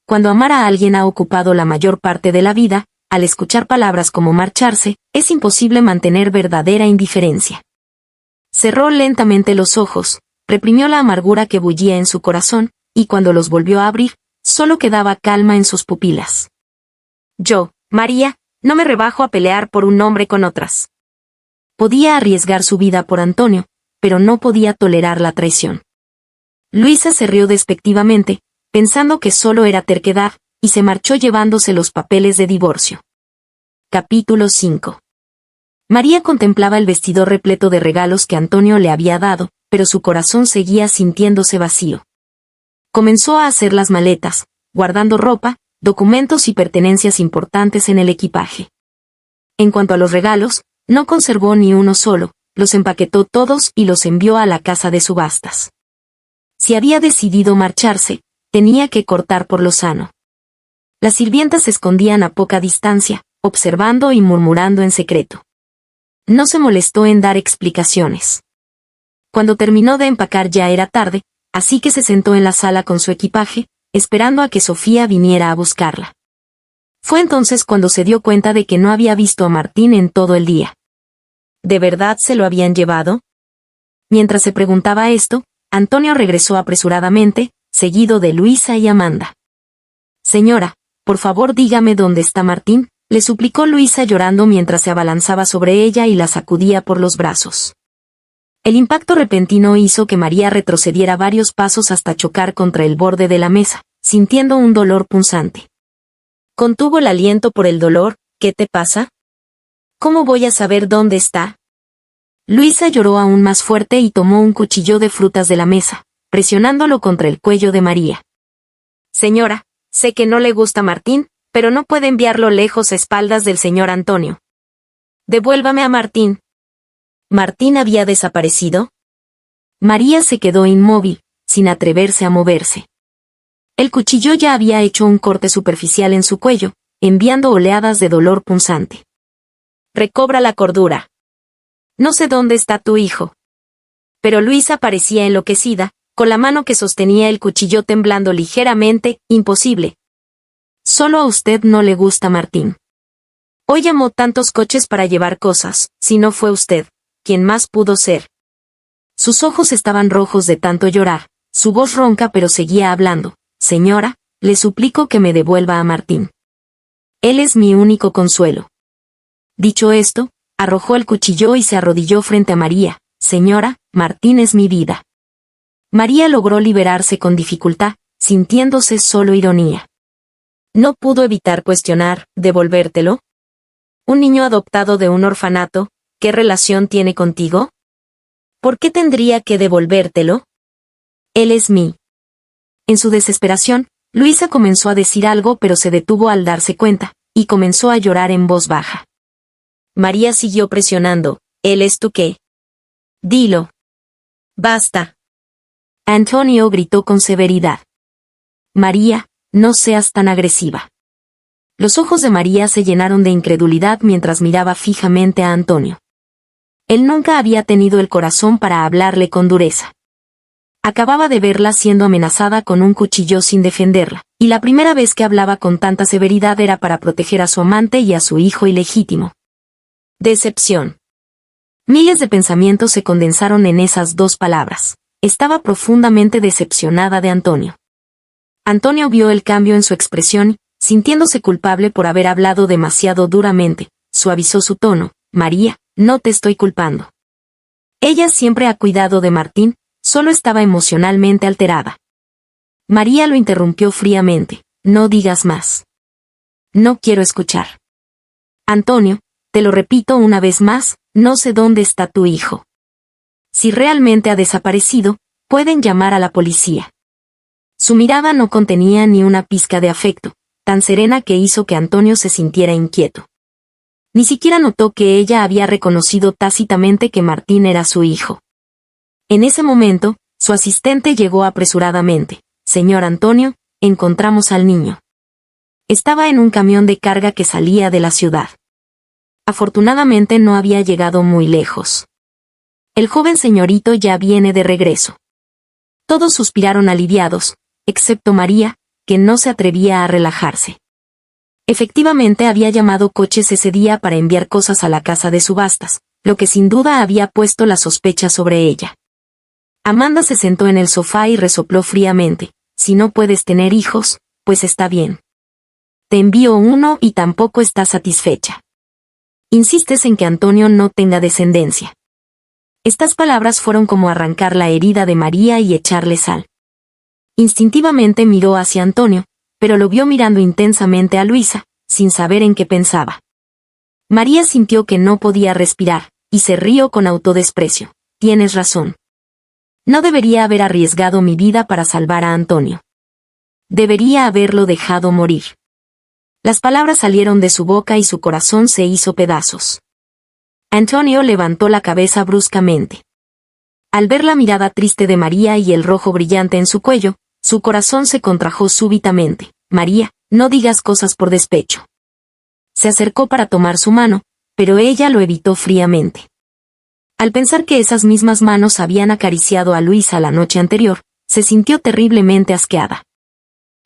Cuando amar a alguien ha ocupado la mayor parte de la vida, al escuchar palabras como marcharse, es imposible mantener verdadera indiferencia. Cerró lentamente los ojos, reprimió la amargura que bullía en su corazón, y cuando los volvió a abrir, solo quedaba calma en sus pupilas. Yo, María, no me rebajo a pelear por un hombre con otras. Podía arriesgar su vida por Antonio, pero no podía tolerar la traición. Luisa se rió despectivamente, pensando que solo era terquedad, y se marchó llevándose los papeles de divorcio. Capítulo 5. María contemplaba el vestidor repleto de regalos que Antonio le había dado, pero su corazón seguía sintiéndose vacío. Comenzó a hacer las maletas, guardando ropa, documentos y pertenencias importantes en el equipaje. En cuanto a los regalos, no conservó ni uno solo, los empaquetó todos y los envió a la casa de subastas. Si había decidido marcharse, tenía que cortar por lo sano. Las sirvientas se escondían a poca distancia, observando y murmurando en secreto. No se molestó en dar explicaciones. Cuando terminó de empacar ya era tarde, así que se sentó en la sala con su equipaje, esperando a que Sofía viniera a buscarla. Fue entonces cuando se dio cuenta de que no había visto a Martín en todo el día. ¿De verdad se lo habían llevado? Mientras se preguntaba esto, Antonio regresó apresuradamente, seguido de Luisa y Amanda. Señora, por favor dígame dónde está Martín, le suplicó Luisa llorando mientras se abalanzaba sobre ella y la sacudía por los brazos. El impacto repentino hizo que María retrocediera varios pasos hasta chocar contra el borde de la mesa, sintiendo un dolor punzante. Contuvo el aliento por el dolor. ¿Qué te pasa? ¿Cómo voy a saber dónde está? Luisa lloró aún más fuerte y tomó un cuchillo de frutas de la mesa, presionándolo contra el cuello de María. Señora, sé que no le gusta Martín, pero no puede enviarlo lejos a espaldas del señor Antonio. Devuélvame a Martín. ¿Martín había desaparecido? María se quedó inmóvil, sin atreverse a moverse. El cuchillo ya había hecho un corte superficial en su cuello, enviando oleadas de dolor punzante. Recobra la cordura. No sé dónde está tu hijo. Pero Luisa parecía enloquecida, con la mano que sostenía el cuchillo temblando ligeramente. Imposible. Solo a usted no le gusta Martín. Hoy llamó tantos coches para llevar cosas, si no fue usted, ¿quién más pudo ser? Sus ojos estaban rojos de tanto llorar, su voz ronca pero seguía hablando. Señora, le suplico que me devuelva a Martín. Él es mi único consuelo. Dicho esto, arrojó el cuchillo y se arrodilló frente a María. Señora, Martín es mi vida. María logró liberarse con dificultad, sintiéndose solo ironía. No pudo evitar cuestionar, ¿devolvértelo? Un niño adoptado de un orfanato, ¿qué relación tiene contigo? ¿Por qué tendría que devolvértelo? Él es mí. En su desesperación, Luisa comenzó a decir algo pero se detuvo al darse cuenta, y comenzó a llorar en voz baja. María siguió presionando, ¿él es tú qué? Dilo. Basta. Antonio gritó con severidad. María, no seas tan agresiva. Los ojos de María se llenaron de incredulidad mientras miraba fijamente a Antonio. Él nunca había tenido el corazón para hablarle con dureza. Acababa de verla siendo amenazada con un cuchillo sin defenderla, y la primera vez que hablaba con tanta severidad era para proteger a su amante y a su hijo ilegítimo. Decepción. Miles de pensamientos se condensaron en esas dos palabras. Estaba profundamente decepcionada de Antonio. Antonio vio el cambio en su expresión y, sintiéndose culpable por haber hablado demasiado duramente, suavizó su tono. María, no te estoy culpando. Ella siempre ha cuidado de Martín, solo estaba emocionalmente alterada. María lo interrumpió fríamente. No digas más. No quiero escuchar. Antonio, te lo repito una vez más, no sé dónde está tu hijo. Si realmente ha desaparecido, pueden llamar a la policía. Su mirada no contenía ni una pizca de afecto, tan serena que hizo que Antonio se sintiera inquieto. Ni siquiera notó que ella había reconocido tácitamente que Martín era su hijo. En ese momento, su asistente llegó apresuradamente. Señor Antonio, encontramos al niño. Estaba en un camión de carga que salía de la ciudad. Afortunadamente no había llegado muy lejos. El joven señorito ya viene de regreso. Todos suspiraron aliviados, excepto María, que no se atrevía a relajarse. Efectivamente había llamado coches ese día para enviar cosas a la casa de subastas, lo que sin duda había puesto la sospecha sobre ella. Amanda se sentó en el sofá y resopló fríamente. Si no puedes tener hijos, pues está bien. Te envío uno y tampoco estás satisfecha. Insistes en que Antonio no tenga descendencia. Estas palabras fueron como arrancar la herida de María y echarle sal. Instintivamente miró hacia Antonio, pero lo vio mirando intensamente a Luisa, sin saber en qué pensaba. María sintió que no podía respirar, y se rió con autodesprecio. Tienes razón. No debería haber arriesgado mi vida para salvar a Antonio. Debería haberlo dejado morir. Las palabras salieron de su boca y su corazón se hizo pedazos. Antonio levantó la cabeza bruscamente. Al ver la mirada triste de María y el rojo brillante en su cuello, su corazón se contrajo súbitamente. María, no digas cosas por despecho. Se acercó para tomar su mano, pero ella lo evitó fríamente. Al pensar que esas mismas manos habían acariciado a Luisa la noche anterior, se sintió terriblemente asqueada.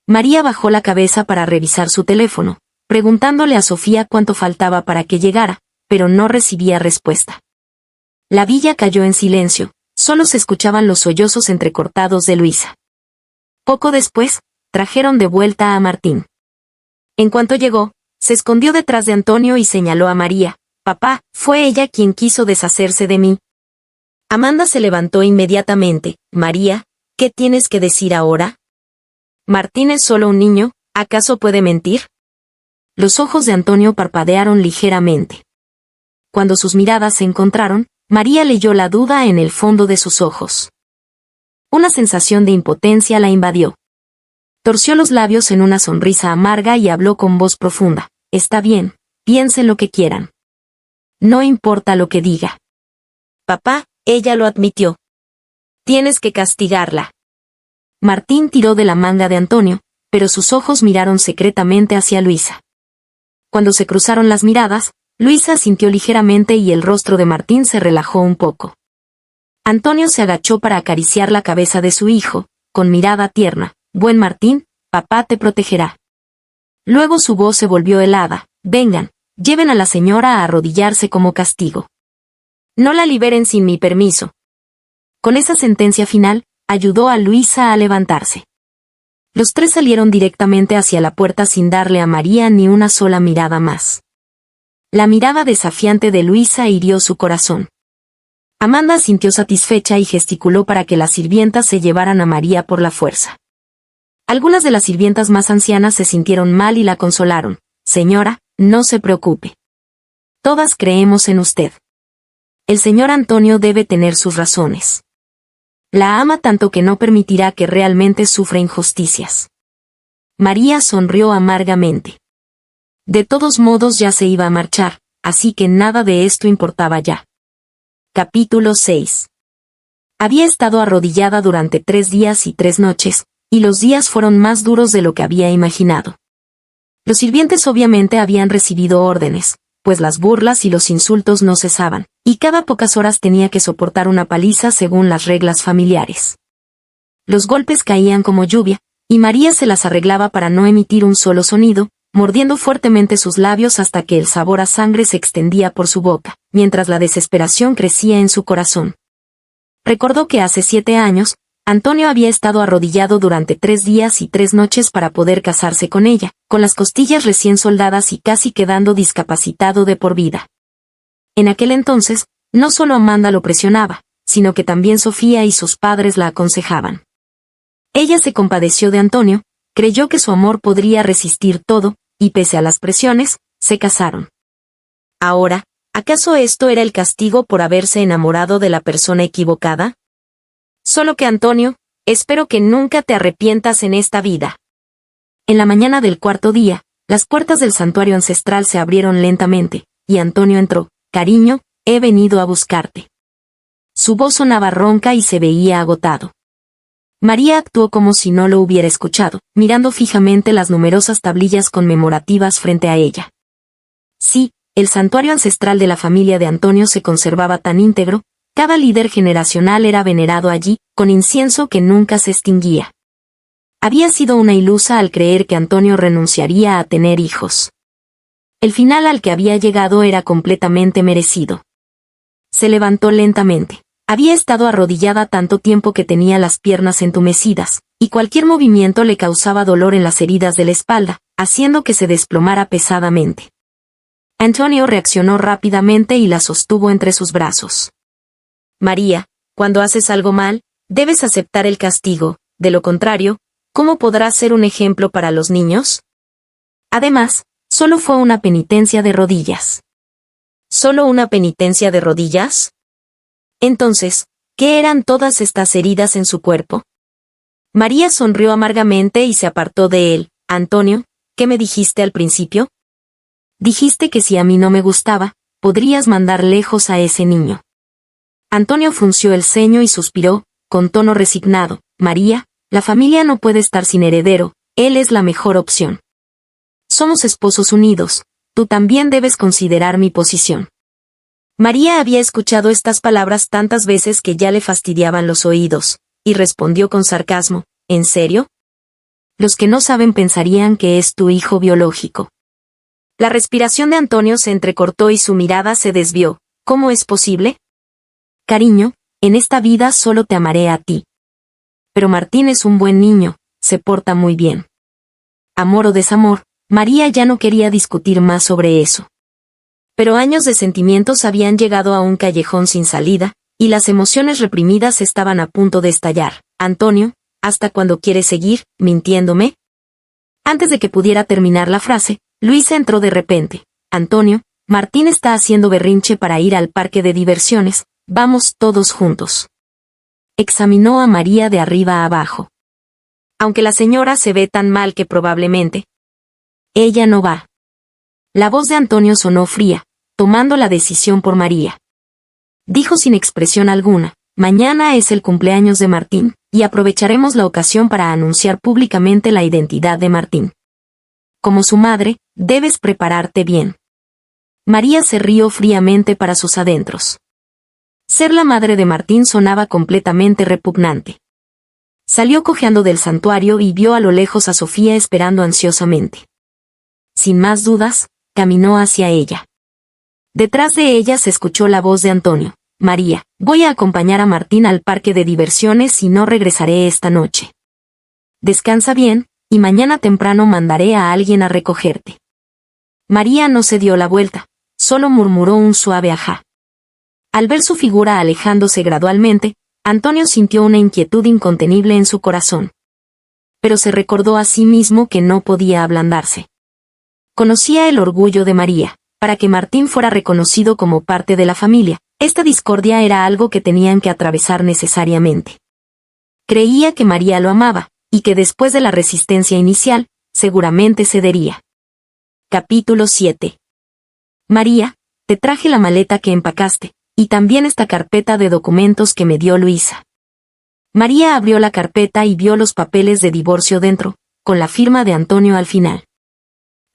María bajó la cabeza para revisar su teléfono, preguntándole a Sofía cuánto faltaba para que llegara, pero no recibía respuesta. La villa cayó en silencio, solo se escuchaban los sollozos entrecortados de Luisa. Poco después, trajeron de vuelta a Martín. En cuanto llegó, se escondió detrás de Antonio y señaló a María. Papá, fue ella quien quiso deshacerse de mí. Amanda se levantó inmediatamente. María, ¿qué tienes que decir ahora? Martín es solo un niño, ¿acaso puede mentir? Los ojos de Antonio parpadearon ligeramente. Cuando sus miradas se encontraron, María leyó la duda en el fondo de sus ojos. Una sensación de impotencia la invadió. Torció los labios en una sonrisa amarga y habló con voz profunda. Está bien, piensen lo que quieran. No importa lo que diga. Papá, ella lo admitió. Tienes que castigarla. Martín tiró de la manga de Antonio, pero sus ojos miraron secretamente hacia Luisa. Cuando se cruzaron las miradas, Luisa sintió ligeramente y el rostro de Martín se relajó un poco. Antonio se agachó para acariciar la cabeza de su hijo, con mirada tierna. Buen Martín, papá te protegerá. Luego su voz se volvió helada. Vengan, lleven a la señora a arrodillarse como castigo. No la liberen sin mi permiso. Con esa sentencia final, ayudó a Luisa a levantarse. Los tres salieron directamente hacia la puerta sin darle a María ni una sola mirada más. La mirada desafiante de Luisa hirió su corazón. Amanda sintió satisfecha y gesticuló para que las sirvientas se llevaran a María por la fuerza. Algunas de las sirvientas más ancianas se sintieron mal y la consolaron. Señora, no se preocupe. Todas creemos en usted. El señor Antonio debe tener sus razones. La ama tanto que no permitirá que realmente sufra injusticias. María sonrió amargamente. De todos modos ya se iba a marchar, así que nada de esto importaba ya. Capítulo 6. Había estado arrodillada durante 3 días y 3 noches, y los días fueron más duros de lo que había imaginado. Los sirvientes obviamente habían recibido órdenes, pues las burlas y los insultos no cesaban, y cada pocas horas tenía que soportar una paliza según las reglas familiares. Los golpes caían como lluvia, y María se las arreglaba para no emitir un solo sonido, mordiendo fuertemente sus labios hasta que el sabor a sangre se extendía por su boca, mientras la desesperación crecía en su corazón. Recordó que hace 7 años, Antonio había estado arrodillado durante 3 días y 3 noches para poder casarse con ella, con las costillas recién soldadas y casi quedando discapacitado de por vida. En aquel entonces, no solo Amanda lo presionaba, sino que también Sofía y sus padres la aconsejaban. Ella se compadeció de Antonio, creyó que su amor podría resistir todo, y pese a las presiones, se casaron. Ahora, ¿acaso esto era el castigo por haberse enamorado de la persona equivocada? Solo que Antonio, espero que nunca te arrepientas en esta vida. En la mañana del 4.º día, las puertas del santuario ancestral se abrieron lentamente, y Antonio entró. Cariño, he venido a buscarte. Su voz sonaba ronca y se veía agotado. María actuó como si no lo hubiera escuchado, mirando fijamente las numerosas tablillas conmemorativas frente a ella. Sí, el santuario ancestral de la familia de Antonio se conservaba tan íntegro, cada líder generacional era venerado allí, con incienso que nunca se extinguía. Había sido una ilusa al creer que Antonio renunciaría a tener hijos. El final al que había llegado era completamente merecido. Se levantó lentamente. Había estado arrodillada tanto tiempo que tenía las piernas entumecidas, y cualquier movimiento le causaba dolor en las heridas de la espalda, haciendo que se desplomara pesadamente. Antonio reaccionó rápidamente y la sostuvo entre sus brazos. María, cuando haces algo mal, debes aceptar el castigo, de lo contrario, ¿cómo podrás ser un ejemplo para los niños? Además, solo fue una penitencia de rodillas. ¿Solo una penitencia de rodillas? Entonces, ¿qué eran todas estas heridas en su cuerpo? María sonrió amargamente y se apartó de él. Antonio, ¿qué me dijiste al principio? Dijiste que si a mí no me gustaba, podrías mandar lejos a ese niño. Antonio frunció el ceño y suspiró, con tono resignado. María, la familia no puede estar sin heredero, él es la mejor opción. Somos esposos unidos, tú también debes considerar mi posición. María había escuchado estas palabras tantas veces que ya le fastidiaban los oídos, y respondió con sarcasmo, ¿en serio? Los que no saben pensarían que es tu hijo biológico. La respiración de Antonio se entrecortó y su mirada se desvió. ¿Cómo es posible? Cariño, en esta vida solo te amaré a ti. Pero Martín es un buen niño, se porta muy bien. Amor o desamor, María ya no quería discutir más sobre eso. Pero años de sentimientos habían llegado a un callejón sin salida, y las emociones reprimidas estaban a punto de estallar. Antonio, ¿hasta cuándo quieres seguir, mintiéndome? Antes de que pudiera terminar la frase, Luisa entró de repente. Antonio, Martín está haciendo berrinche para ir al parque de diversiones, vamos todos juntos. Examinó a María de arriba a abajo. Aunque la señora se ve tan mal que probablemente ella no va. La voz de Antonio sonó fría, tomando la decisión por María. Dijo sin expresión alguna, mañana es el cumpleaños de Martín, y aprovecharemos la ocasión para anunciar públicamente la identidad de Martín. Como su madre, debes prepararte bien. María se rió fríamente para sus adentros. Ser la madre de Martín sonaba completamente repugnante. Salió cojeando del santuario y vio a lo lejos a Sofía esperando ansiosamente. Sin más dudas, caminó hacia ella. Detrás de ella se escuchó la voz de Antonio. María, voy a acompañar a Martín al parque de diversiones y no regresaré esta noche. Descansa bien, y mañana temprano mandaré a alguien a recogerte. María no se dio la vuelta, solo murmuró un suave ajá. Al ver su figura alejándose gradualmente, Antonio sintió una inquietud incontenible en su corazón. Pero se recordó a sí mismo que no podía ablandarse. Conocía el orgullo de María. Para que Martín fuera reconocido como parte de la familia, esta discordia era algo que tenían que atravesar necesariamente. Creía que María lo amaba, y que después de la resistencia inicial, seguramente cedería. Capítulo 7. María, te traje la maleta que empacaste, y también esta carpeta de documentos que me dio Luisa. María abrió la carpeta y vio los papeles de divorcio dentro, con la firma de Antonio al final.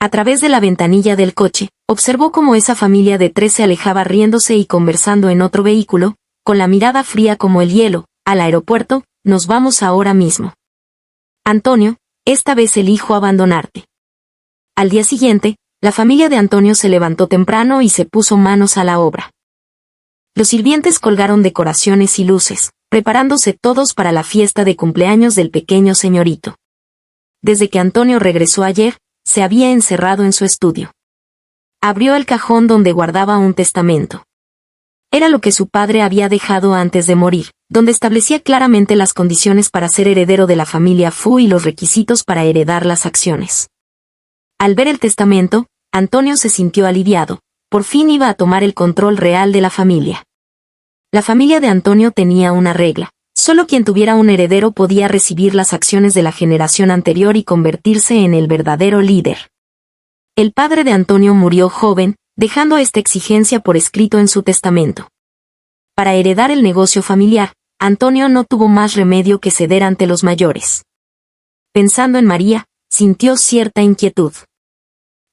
A través de la ventanilla del coche, observó cómo esa familia de 3 se alejaba riéndose y conversando en otro vehículo, con la mirada fría como el hielo. Al aeropuerto, nos vamos ahora mismo. Antonio, esta vez elijo abandonarte. Al día siguiente, la familia de Antonio se levantó temprano y se puso manos a la obra. Los sirvientes colgaron decoraciones y luces, preparándose todos para la fiesta de cumpleaños del pequeño señorito. Desde que Antonio regresó ayer, se había encerrado en su estudio. Abrió el cajón donde guardaba un testamento. Era lo que su padre había dejado antes de morir, donde establecía claramente las condiciones para ser heredero de la familia Fu y los requisitos para heredar las acciones. Al ver el testamento, Antonio se sintió aliviado, por fin iba a tomar el control real de la familia. La familia de Antonio tenía una regla: solo quien tuviera un heredero podía recibir las acciones de la generación anterior y convertirse en el verdadero líder. El padre de Antonio murió joven, dejando esta exigencia por escrito en su testamento. Para heredar el negocio familiar, Antonio no tuvo más remedio que ceder ante los mayores. Pensando en María, sintió cierta inquietud.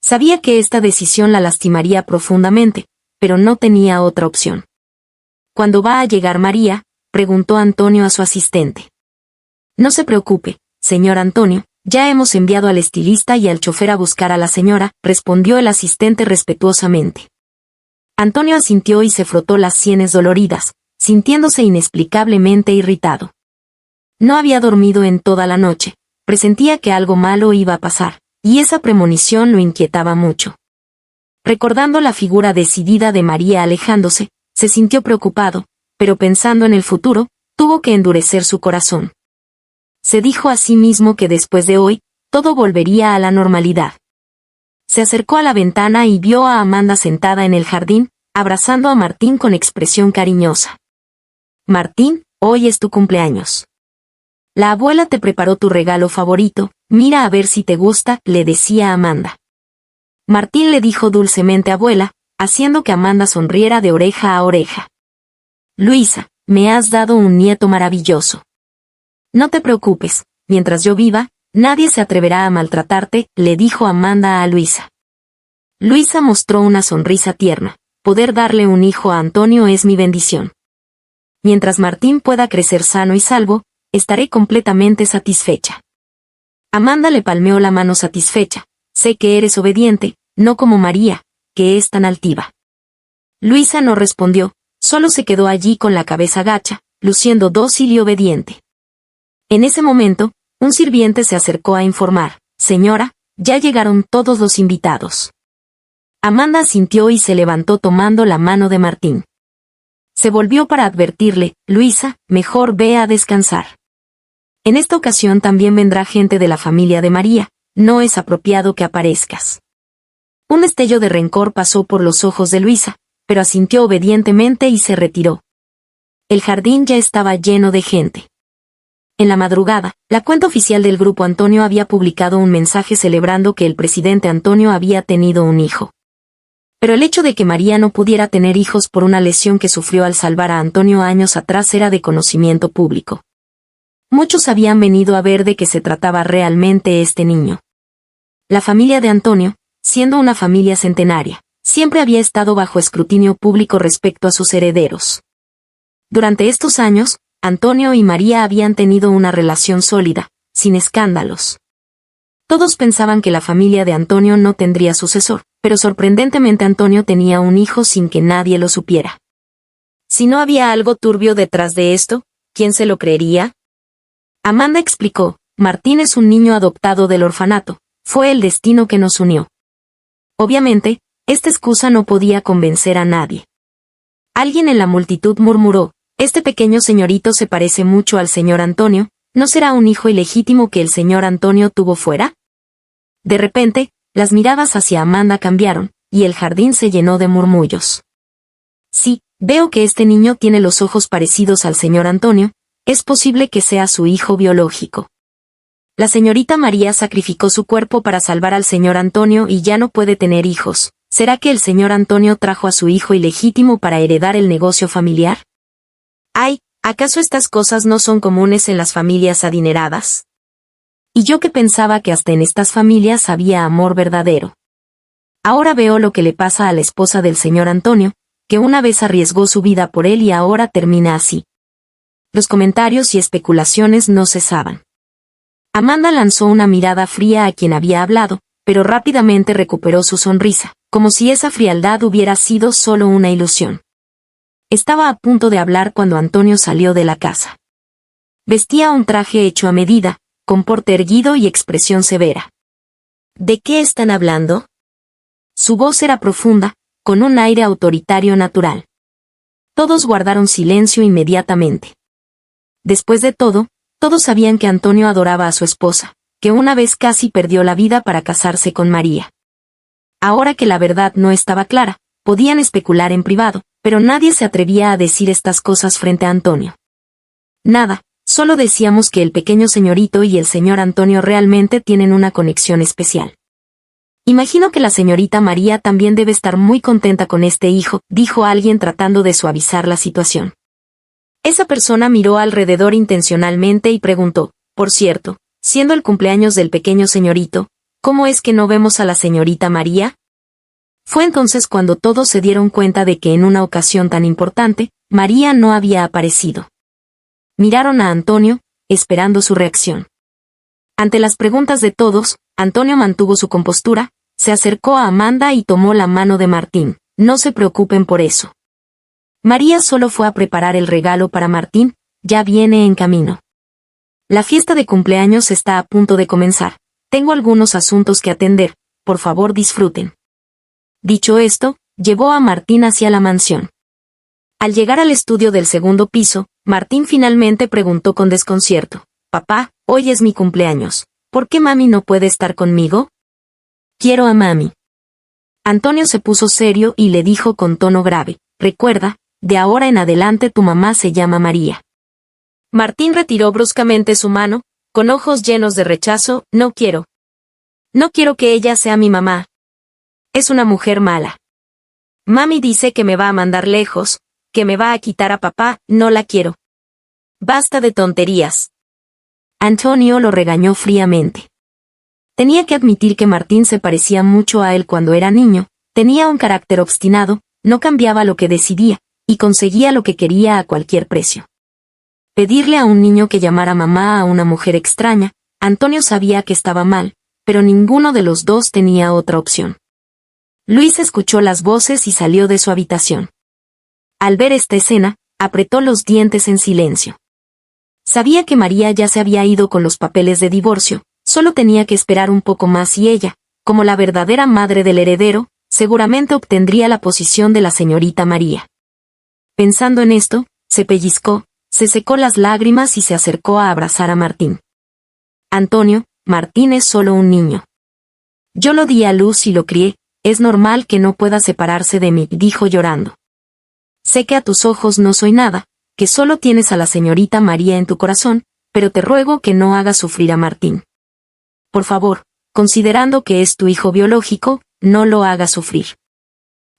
Sabía que esta decisión la lastimaría profundamente, pero no tenía otra opción. ¿Cuándo va a llegar María?, preguntó Antonio a su asistente. No se preocupe, señor Antonio, ya hemos enviado al estilista y al chofer a buscar a la señora, respondió el asistente respetuosamente. Antonio asintió y se frotó las sienes doloridas, sintiéndose inexplicablemente irritado. No había dormido en toda la noche, presentía que algo malo iba a pasar, y esa premonición lo inquietaba mucho. Recordando la figura decidida de María alejándose, se sintió preocupado, pero pensando en el futuro, tuvo que endurecer su corazón. Se dijo a sí mismo que después de hoy, todo volvería a la normalidad. Se acercó a la ventana y vio a Amanda sentada en el jardín, abrazando a Martín con expresión cariñosa. Martín, hoy es tu cumpleaños. La abuela te preparó tu regalo favorito, mira a ver si te gusta, le decía Amanda. Martín le dijo dulcemente abuela, haciendo que Amanda sonriera de oreja a oreja. Luisa, me has dado un nieto maravilloso. No te preocupes, mientras yo viva, nadie se atreverá a maltratarte, le dijo Amanda a Luisa. Luisa mostró una sonrisa tierna. Poder darle un hijo a Antonio es mi bendición. Mientras Martín pueda crecer sano y salvo, estaré completamente satisfecha. Amanda le palmeó la mano satisfecha. Sé que eres obediente, no como María, que es tan altiva. Luisa no respondió, solo se quedó allí con la cabeza gacha, luciendo dócil y obediente. En ese momento, un sirviente se acercó a informar, señora, ya llegaron todos los invitados. Amanda asintió y se levantó tomando la mano de Martín. Se volvió para advertirle, Luisa, mejor ve a descansar. En esta ocasión también vendrá gente de la familia de María, no es apropiado que aparezcas. Un destello de rencor pasó por los ojos de Luisa, pero asintió obedientemente y se retiró. El jardín ya estaba lleno de gente. En la madrugada, la cuenta oficial del Grupo Antonio había publicado un mensaje celebrando que el presidente Antonio había tenido un hijo. Pero el hecho de que María no pudiera tener hijos por una lesión que sufrió al salvar a Antonio años atrás era de conocimiento público. Muchos habían venido a ver de qué se trataba realmente este niño. La familia de Antonio, siendo una familia centenaria, siempre había estado bajo escrutinio público respecto a sus herederos. Durante estos años, Antonio y María habían tenido una relación sólida, sin escándalos. Todos pensaban que la familia de Antonio no tendría sucesor, pero sorprendentemente Antonio tenía un hijo sin que nadie lo supiera. Si no había algo turbio detrás de esto, ¿quién se lo creería? Amanda explicó, Martín es un niño adoptado del orfanato, fue el destino que nos unió. Obviamente, esta excusa no podía convencer a nadie. Alguien en la multitud murmuró: «Este pequeño señorito se parece mucho al señor Antonio, ¿no será un hijo ilegítimo que el señor Antonio tuvo fuera?». De repente, las miradas hacia Amanda cambiaron, y el jardín se llenó de murmullos. «Sí, veo que este niño tiene los ojos parecidos al señor Antonio, es posible que sea su hijo biológico. La señorita María sacrificó su cuerpo para salvar al señor Antonio y ya no puede tener hijos. ¿Será que el señor Antonio trajo a su hijo ilegítimo para heredar el negocio familiar? Ay, ¿acaso estas cosas no son comunes en las familias adineradas? Y yo que pensaba que hasta en estas familias había amor verdadero. Ahora veo lo que le pasa a la esposa del señor Antonio, que una vez arriesgó su vida por él y ahora termina así». Los comentarios y especulaciones no cesaban. Amanda lanzó una mirada fría a quien había hablado, pero rápidamente recuperó su sonrisa, como si esa frialdad hubiera sido solo una ilusión. Estaba a punto de hablar cuando Antonio salió de la casa. Vestía un traje hecho a medida, con porte erguido y expresión severa. ¿De qué están hablando? Su voz era profunda, con un aire autoritario natural. Todos guardaron silencio inmediatamente. Después de todo, todos sabían que Antonio adoraba a su esposa, que una vez casi perdió la vida para casarse con María. Ahora que la verdad no estaba clara, podían especular en privado, pero nadie se atrevía a decir estas cosas frente a Antonio. Nada, solo decíamos que el pequeño señorito y el señor Antonio realmente tienen una conexión especial. Imagino que la señorita María también debe estar muy contenta con este hijo, dijo alguien tratando de suavizar la situación. Esa persona miró alrededor intencionalmente y preguntó: «Por cierto, siendo el cumpleaños del pequeño señorito, ¿cómo es que no vemos a la señorita María?». Fue entonces cuando todos se dieron cuenta de que en una ocasión tan importante, María no había aparecido. Miraron a Antonio, esperando su reacción. Ante las preguntas de todos, Antonio mantuvo su compostura, se acercó a Amanda y tomó la mano de Martín. «No se preocupen por eso. María solo fue a preparar el regalo para Martín, ya viene en camino. La fiesta de cumpleaños está a punto de comenzar. Tengo algunos asuntos que atender, por favor disfruten». Dicho esto, llevó a Martín hacia la mansión. Al llegar al estudio del segundo piso, Martín finalmente preguntó con desconcierto: «Papá, hoy es mi cumpleaños. ¿Por qué mami no puede estar conmigo?». «Quiero a mami». Antonio se puso serio y le dijo con tono grave: «Recuerda, de ahora en adelante tu mamá se llama María». Martín retiró bruscamente su mano, con ojos llenos de rechazo: «No quiero. No quiero que ella sea mi mamá. Es una mujer mala. Mami dice que me va a mandar lejos, que me va a quitar a papá, no la quiero. Basta de tonterías». Antonio lo regañó fríamente. Tenía que admitir que Martín se parecía mucho a él cuando era niño, tenía un carácter obstinado, no cambiaba lo que decidía, y conseguía lo que quería a cualquier precio. Pedirle a un niño que llamara mamá a una mujer extraña, Antonio sabía que estaba mal, pero ninguno de los dos tenía otra opción. Luis escuchó las voces y salió de su habitación. Al ver esta escena, apretó los dientes en silencio. Sabía que María ya se había ido con los papeles de divorcio, solo tenía que esperar un poco más y ella, como la verdadera madre del heredero, seguramente obtendría la posición de la señorita María. Pensando en esto, se pellizcó, se secó las lágrimas y se acercó a abrazar a Martín. «Antonio, Martín es solo un niño. Yo lo di a luz y lo crié, es normal que no pueda separarse de mí», dijo llorando. «Sé que a tus ojos no soy nada, que solo tienes a la señorita María en tu corazón, pero te ruego que no hagas sufrir a Martín. Por favor, considerando que es tu hijo biológico, no lo hagas sufrir».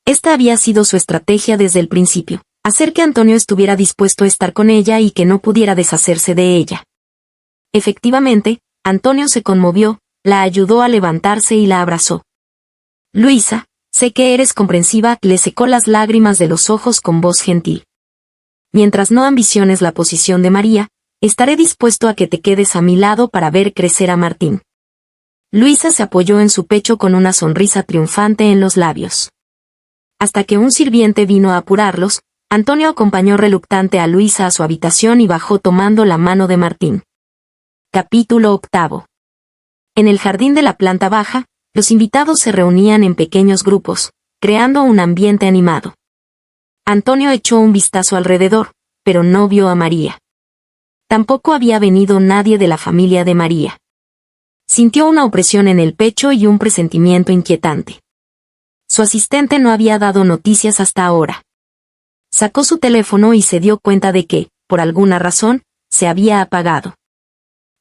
Esta había sido su estrategia desde el principio: hacer que Antonio estuviera dispuesto a estar con ella y que no pudiera deshacerse de ella. Efectivamente, Antonio se conmovió, la ayudó a levantarse y la abrazó. «Luisa, sé que eres comprensiva», le secó las lágrimas de los ojos con voz gentil. «Mientras no ambiciones la posición de María, estaré dispuesto a que te quedes a mi lado para ver crecer a Martín». Luisa se apoyó en su pecho con una sonrisa triunfante en los labios. Hasta que un sirviente vino a apurarlos, Antonio acompañó reluctante a Luisa a su habitación y bajó tomando la mano de Martín. Capítulo 8. En el jardín de la planta baja, los invitados se reunían en pequeños grupos, creando un ambiente animado. Antonio echó un vistazo alrededor, pero no vio a María. Tampoco había venido nadie de la familia de María. Sintió una opresión en el pecho y un presentimiento inquietante. Su asistente no había dado noticias hasta ahora. Sacó su teléfono y se dio cuenta de que, por alguna razón, se había apagado.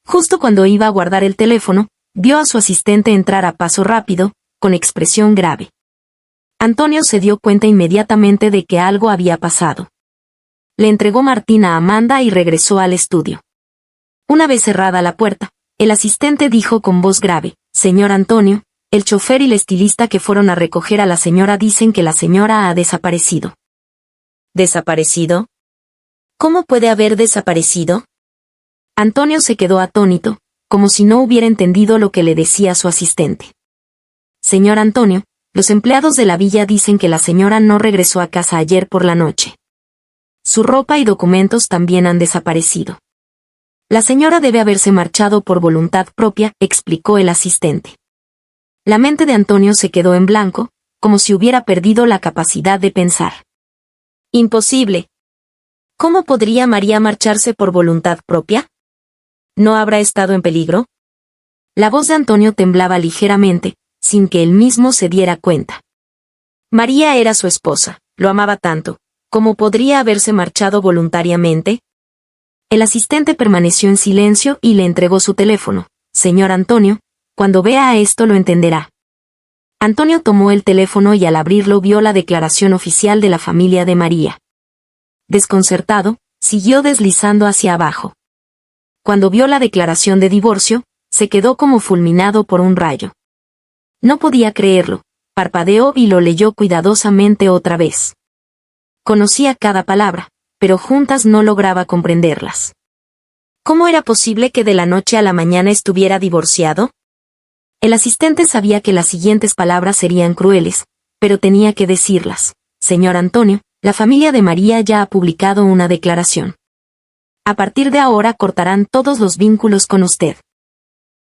Justo cuando iba a guardar el teléfono, vio a su asistente entrar a paso rápido, con expresión grave. Antonio se dio cuenta inmediatamente de que algo había pasado. Le entregó Martín a Amanda y regresó al estudio. Una vez cerrada la puerta, el asistente dijo con voz grave: «Señor Antonio, el chofer y el estilista que fueron a recoger a la señora dicen que la señora ha desaparecido». ¿Desaparecido? ¿Cómo puede haber desaparecido? Antonio se quedó atónito, como si no hubiera entendido lo que le decía su asistente. «Señor Antonio, los empleados de la villa dicen que la señora no regresó a casa ayer por la noche. Su ropa y documentos también han desaparecido. La señora debe haberse marchado por voluntad propia», explicó el asistente. La mente de Antonio se quedó en blanco, como si hubiera perdido la capacidad de pensar. «Imposible. ¿Cómo podría María marcharse por voluntad propia? ¿No habrá estado en peligro?». La voz de Antonio temblaba ligeramente, sin que él mismo se diera cuenta. María era su esposa, lo amaba tanto. ¿Cómo podría haberse marchado voluntariamente? El asistente permaneció en silencio y le entregó su teléfono. «Señor Antonio, cuando vea esto lo entenderá». Antonio tomó el teléfono y al abrirlo vio la declaración oficial de la familia de María. Desconcertado, siguió deslizando hacia abajo. Cuando vio la declaración de divorcio, se quedó como fulminado por un rayo. No podía creerlo, parpadeó y lo leyó cuidadosamente otra vez. Conocía cada palabra, pero juntas no lograba comprenderlas. ¿Cómo era posible que de la noche a la mañana estuviera divorciado? El asistente sabía que las siguientes palabras serían crueles, pero tenía que decirlas. «Señor Antonio, la familia de María ya ha publicado una declaración. A partir de ahora cortarán todos los vínculos con usted.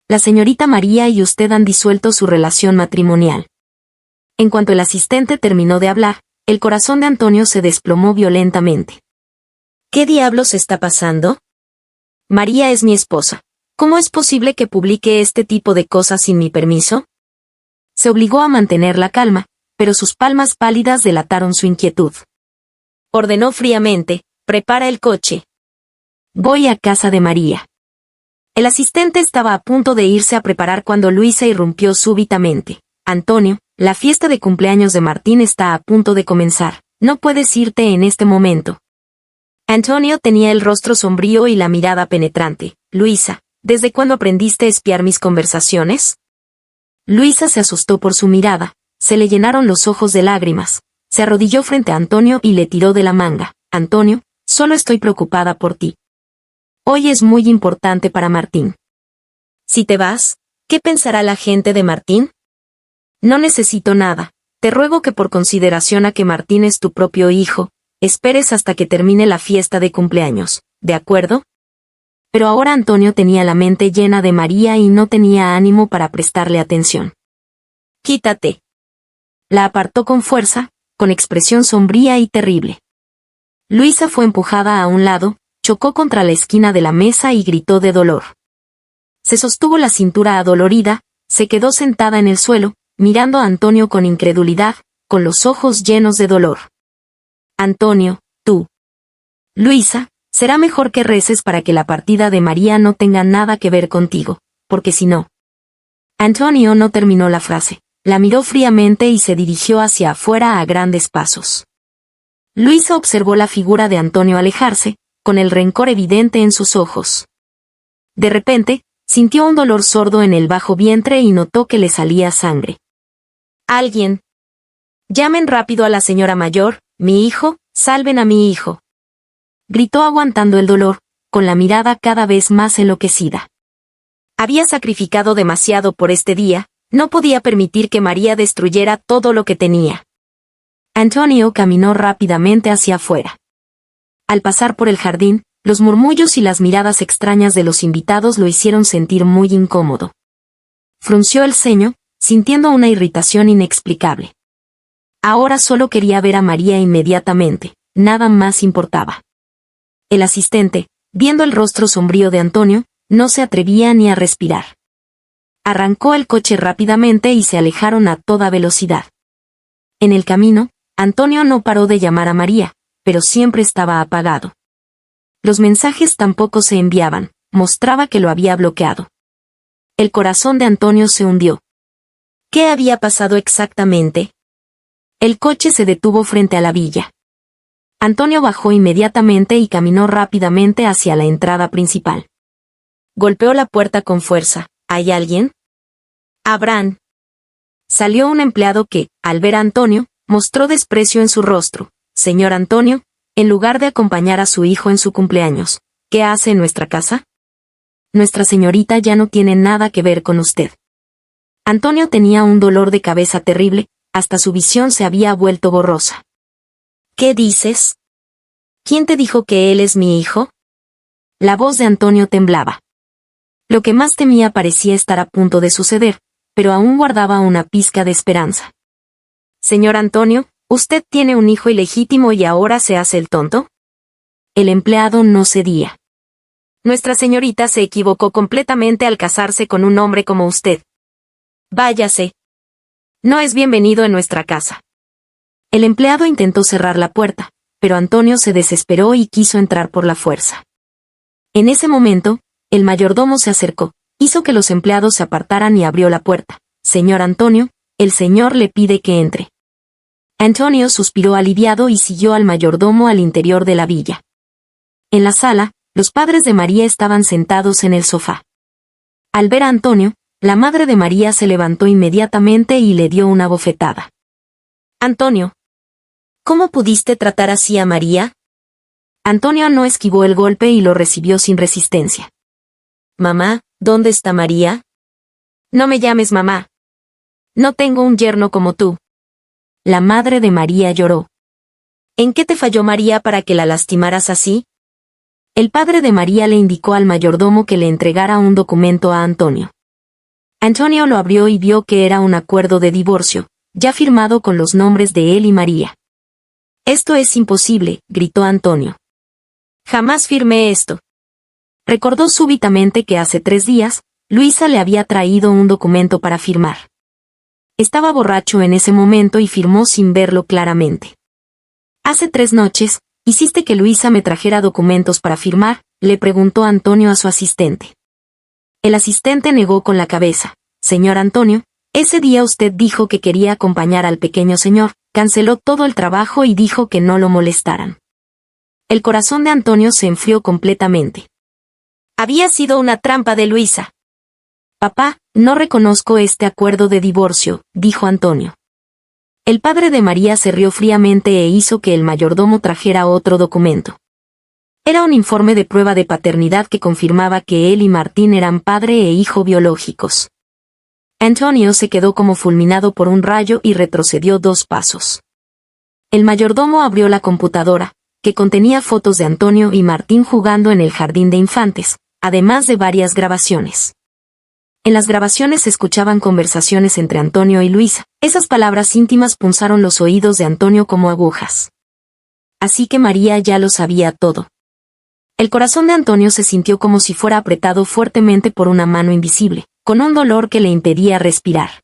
La señorita María y usted han disuelto su relación matrimonial». En cuanto el asistente terminó de hablar, el corazón de Antonio se desplomó violentamente. «¿Qué diablos está pasando? María es mi esposa. ¿Cómo es posible que publique este tipo de cosas sin mi permiso?». Se obligó a mantener la calma, pero sus palmas pálidas delataron su inquietud. Ordenó fríamente: «Prepara el coche. Voy a casa de María». El asistente estaba a punto de irse a preparar cuando Luisa irrumpió súbitamente. «Antonio, la fiesta de cumpleaños de Martín está a punto de comenzar. No puedes irte en este momento». Antonio tenía el rostro sombrío y la mirada penetrante. «Luisa, ¿desde cuándo aprendiste a espiar mis conversaciones?». Luisa se asustó por su mirada, se le llenaron los ojos de lágrimas, se arrodilló frente a Antonio y le tiró de la manga. «Antonio, solo estoy preocupada por ti. Hoy es muy importante para Martín. Si te vas, ¿qué pensará la gente de Martín? No necesito nada, te ruego que por consideración a que Martín es tu propio hijo, esperes hasta que termine la fiesta de cumpleaños, ¿de acuerdo?». Pero ahora Antonio tenía la mente llena de María y no tenía ánimo para prestarle atención. «Quítate». La apartó con fuerza, con expresión sombría y terrible. Luisa fue empujada a un lado, chocó contra la esquina de la mesa y gritó de dolor. Se sostuvo la cintura adolorida, se quedó sentada en el suelo, mirando a Antonio con incredulidad, con los ojos llenos de dolor. «Antonio, tú». «Luisa, será mejor que reces para que la partida de María no tenga nada que ver contigo, porque si no». Antonio no terminó la frase, la miró fríamente y se dirigió hacia afuera a grandes pasos. Luisa observó la figura de Antonio alejarse, con el rencor evidente en sus ojos. De repente, sintió un dolor sordo en el bajo vientre y notó que le salía sangre. «Alguien. Llamen rápido a la señora mayor, mi hijo, salven a mi hijo», gritó aguantando el dolor, con la mirada cada vez más enloquecida. Había sacrificado demasiado por este día, no podía permitir que María destruyera todo lo que tenía. Antonio caminó rápidamente hacia afuera. Al pasar por el jardín, los murmullos y las miradas extrañas de los invitados lo hicieron sentir muy incómodo. Frunció el ceño, sintiendo una irritación inexplicable. Ahora solo quería ver a María inmediatamente, nada más importaba. El asistente, viendo el rostro sombrío de Antonio, no se atrevía ni a respirar. Arrancó el coche rápidamente y se alejaron a toda velocidad. En el camino, Antonio no paró de llamar a María, pero siempre estaba apagado. Los mensajes tampoco se enviaban, mostraba que lo había bloqueado. El corazón de Antonio se hundió. ¿Qué había pasado exactamente? El coche se detuvo frente a la villa. Antonio bajó inmediatamente y caminó rápidamente hacia la entrada principal. Golpeó la puerta con fuerza. ¿Hay alguien? Abraham. Salió un empleado que, al ver a Antonio, mostró desprecio en su rostro. Señor Antonio, en lugar de acompañar a su hijo en su cumpleaños, ¿qué hace en nuestra casa? Nuestra señorita ya no tiene nada que ver con usted. Antonio tenía un dolor de cabeza terrible, hasta su visión se había vuelto borrosa. ¿Qué dices? ¿Quién te dijo que él es mi hijo? La voz de Antonio temblaba. Lo que más temía parecía estar a punto de suceder, pero aún guardaba una pizca de esperanza. Señor Antonio, ¿usted tiene un hijo ilegítimo y ahora se hace el tonto? El empleado no cedía. Nuestra señorita se equivocó completamente al casarse con un hombre como usted. Váyase. No es bienvenido en nuestra casa. El empleado intentó cerrar la puerta, pero Antonio se desesperó y quiso entrar por la fuerza. En ese momento, el mayordomo se acercó, hizo que los empleados se apartaran y abrió la puerta. Señor Antonio, el señor le pide que entre. Antonio suspiró aliviado y siguió al mayordomo al interior de la villa. En la sala, los padres de María estaban sentados en el sofá. Al ver a Antonio, la madre de María se levantó inmediatamente y le dio una bofetada. Antonio, ¿cómo pudiste tratar así a María? Antonio no esquivó el golpe y lo recibió sin resistencia. Mamá, ¿dónde está María? No me llames mamá. No tengo un yerno como tú. La madre de María lloró. ¿En qué te falló María para que la lastimaras así? El padre de María le indicó al mayordomo que le entregara un documento a Antonio. Antonio lo abrió y vio que era un acuerdo de divorcio, ya firmado con los nombres de él y María. Esto es imposible, gritó Antonio. Jamás firmé esto. Recordó súbitamente que hace 3 días, Luisa le había traído un documento para firmar. Estaba borracho en ese momento y firmó sin verlo claramente. Hace 3 noches, ¿hiciste que Luisa me trajera documentos para firmar?, le preguntó Antonio a su asistente. El asistente negó con la cabeza. Señor Antonio, ese día usted dijo que quería acompañar al pequeño señor, canceló todo el trabajo y dijo que no lo molestaran. El corazón de Antonio se enfrió completamente. Había sido una trampa de Luisa. Papá, no reconozco este acuerdo de divorcio, dijo Antonio. El padre de María se rió fríamente e hizo que el mayordomo trajera otro documento. Era un informe de prueba de paternidad que confirmaba que él y Martín eran padre e hijo biológicos. Antonio se quedó como fulminado por un rayo y retrocedió 2 pasos. El mayordomo abrió la computadora, que contenía fotos de Antonio y Martín jugando en el jardín de infantes, además de varias grabaciones. En las grabaciones se escuchaban conversaciones entre Antonio y Luisa. Esas palabras íntimas punzaron los oídos de Antonio como agujas. Así que María ya lo sabía todo. El corazón de Antonio se sintió como si fuera apretado fuertemente por una mano invisible, con un dolor que le impedía respirar.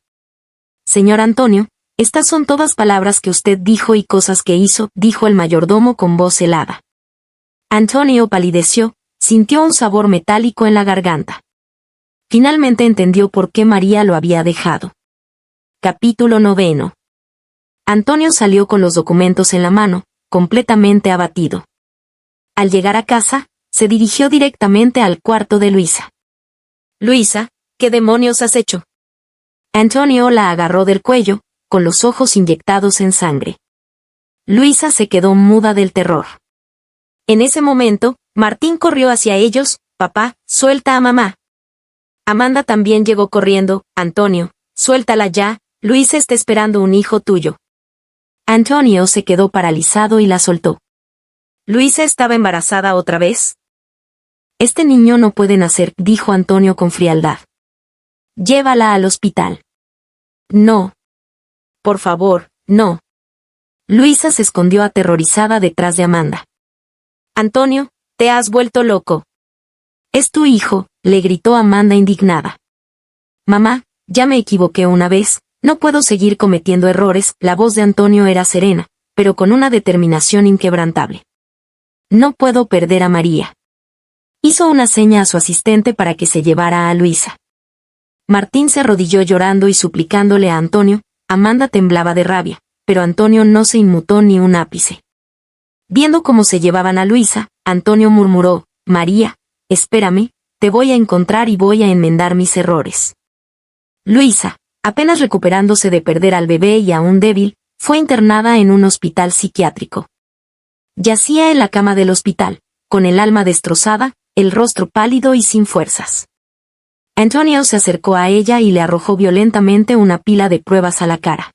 Señor Antonio, estas son todas palabras que usted dijo y cosas que hizo, dijo el mayordomo con voz helada. Antonio palideció, sintió un sabor metálico en la garganta. Finalmente entendió por qué María lo había dejado. Capítulo 9. Antonio salió con los documentos en la mano, completamente abatido. Al llegar a casa, se dirigió directamente al cuarto de Luisa. Luisa, ¿qué demonios has hecho? Antonio la agarró del cuello, con los ojos inyectados en sangre. Luisa se quedó muda del terror. En ese momento, Martín corrió hacia ellos. Papá, suelta a mamá. Amanda también llegó corriendo. Antonio, suéltala ya, Luisa está esperando un hijo tuyo. Antonio se quedó paralizado y la soltó. ¿Luisa estaba embarazada otra vez? Este niño no puede nacer, dijo Antonio con frialdad. Llévala al hospital. No. Por favor, no. Luisa se escondió aterrorizada detrás de Amanda. «Antonio, te has vuelto loco». «Es tu hijo», le gritó Amanda indignada. «Mamá, ya me equivoqué una vez, no puedo seguir cometiendo errores». La voz de Antonio era serena, pero con una determinación inquebrantable. «No puedo perder a María». Hizo una seña a su asistente para que se llevara a Luisa. Martín se arrodilló llorando y suplicándole a Antonio. Amanda temblaba de rabia, pero Antonio no se inmutó ni un ápice. Viendo cómo se llevaban a Luisa, Antonio murmuró: «María, espérame, te voy a encontrar y voy a enmendar mis errores». Luisa, apenas recuperándose de perder al bebé y aún débil, fue internada en un hospital psiquiátrico. Yacía en la cama del hospital, con el alma destrozada, el rostro pálido y sin fuerzas. Antonio se acercó a ella y le arrojó violentamente una pila de pruebas a la cara.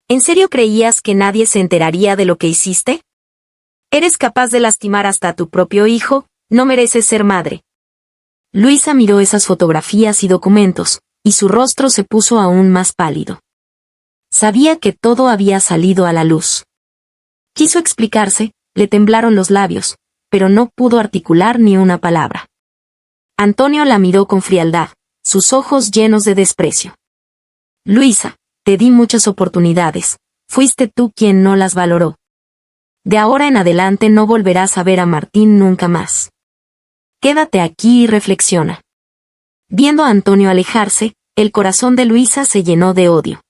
«¿En serio creías que nadie se enteraría de lo que hiciste? Eres capaz de lastimar hasta a tu propio hijo, no mereces ser madre». Luisa miró esas fotografías y documentos, y su rostro se puso aún más pálido. Sabía que todo había salido a la luz. Quiso explicarse, le temblaron los labios, pero no pudo articular ni una palabra. Antonio la miró con frialdad, sus ojos llenos de desprecio. «Luisa, te di muchas oportunidades, fuiste tú quien no las valoró. De ahora en adelante no volverás a ver a Martín nunca más. Quédate aquí y reflexiona». Viendo a Antonio alejarse, el corazón de Luisa se llenó de odio.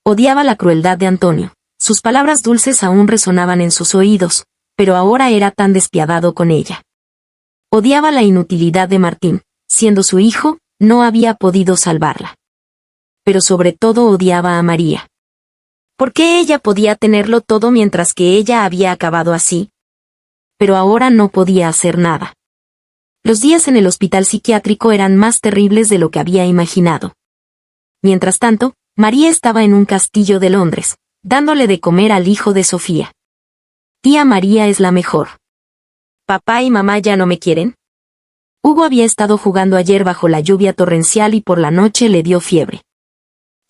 Odiaba la crueldad de Antonio, sus palabras dulces aún resonaban en sus oídos, pero ahora era tan despiadado con ella. Odiaba la inutilidad de Martín, siendo su hijo, no había podido salvarla. Pero sobre todo odiaba a María. ¿Por qué ella podía tenerlo todo mientras que ella había acabado así? Pero ahora no podía hacer nada. Los días en el hospital psiquiátrico eran más terribles de lo que había imaginado. Mientras tanto, María estaba en un castillo de Londres, dándole de comer al hijo de Sofía. «Tía María es la mejor. ¿Papá y mamá ya no me quieren?» Hugo había estado jugando ayer bajo la lluvia torrencial y por la noche le dio fiebre.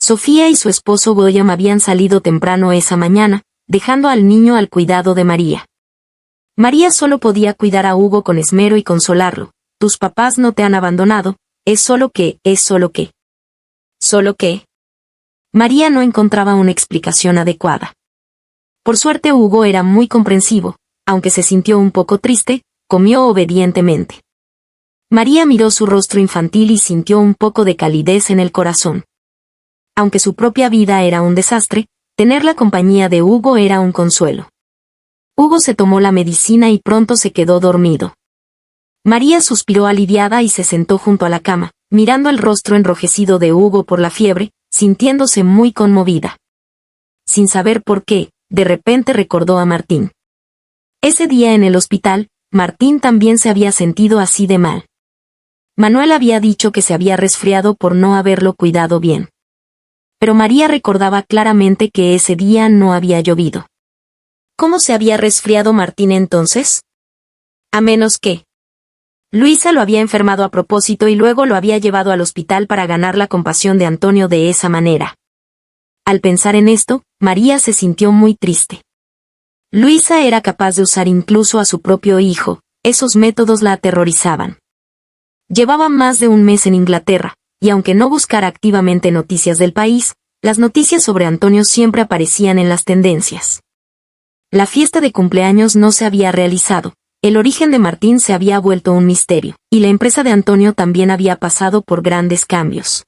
Sofía y su esposo William habían salido temprano esa mañana, dejando al niño al cuidado de María. María solo podía cuidar a Hugo con esmero y consolarlo. «Tus papás no te han abandonado, es solo que. ¿Solo qué?» María no encontraba una explicación adecuada. Por suerte Hugo era muy comprensivo, aunque se sintió un poco triste, comió obedientemente. María miró su rostro infantil y sintió un poco de calidez en el corazón. Aunque su propia vida era un desastre, tener la compañía de Hugo era un consuelo. Hugo se tomó la medicina y pronto se quedó dormido. María suspiró aliviada y se sentó junto a la cama, mirando el rostro enrojecido de Hugo por la fiebre, sintiéndose muy conmovida. Sin saber por qué, de repente recordó a Martín. Ese día en el hospital, Martín también se había sentido así de mal. Manuel había dicho que se había resfriado por no haberlo cuidado bien. Pero María recordaba claramente que ese día no había llovido. ¿Cómo se había resfriado Martín entonces? A menos que Luisa lo había enfermado a propósito y luego lo había llevado al hospital para ganar la compasión de Antonio de esa manera. Al pensar en esto, María se sintió muy triste. Luisa era capaz de usar incluso a su propio hijo, esos métodos la aterrorizaban. Llevaba más de un mes en Inglaterra, y aunque no buscara activamente noticias del país, las noticias sobre Antonio siempre aparecían en las tendencias. La fiesta de cumpleaños no se había realizado, el origen de Martín se había vuelto un misterio, y la empresa de Antonio también había pasado por grandes cambios.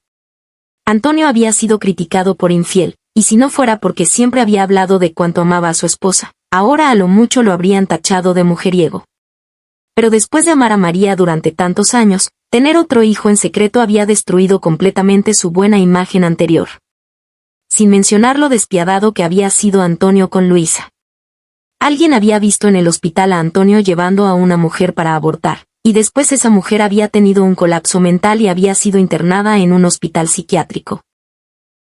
Antonio había sido criticado por infiel, y si no fuera porque siempre había hablado de cuánto amaba a su esposa, ahora a lo mucho lo habrían tachado de mujeriego. Pero después de amar a María durante tantos años, tener otro hijo en secreto había destruido completamente su buena imagen anterior. Sin mencionar lo despiadado que había sido Antonio con Luisa. Alguien había visto en el hospital a Antonio llevando a una mujer para abortar, y después esa mujer había tenido un colapso mental y había sido internada en un hospital psiquiátrico.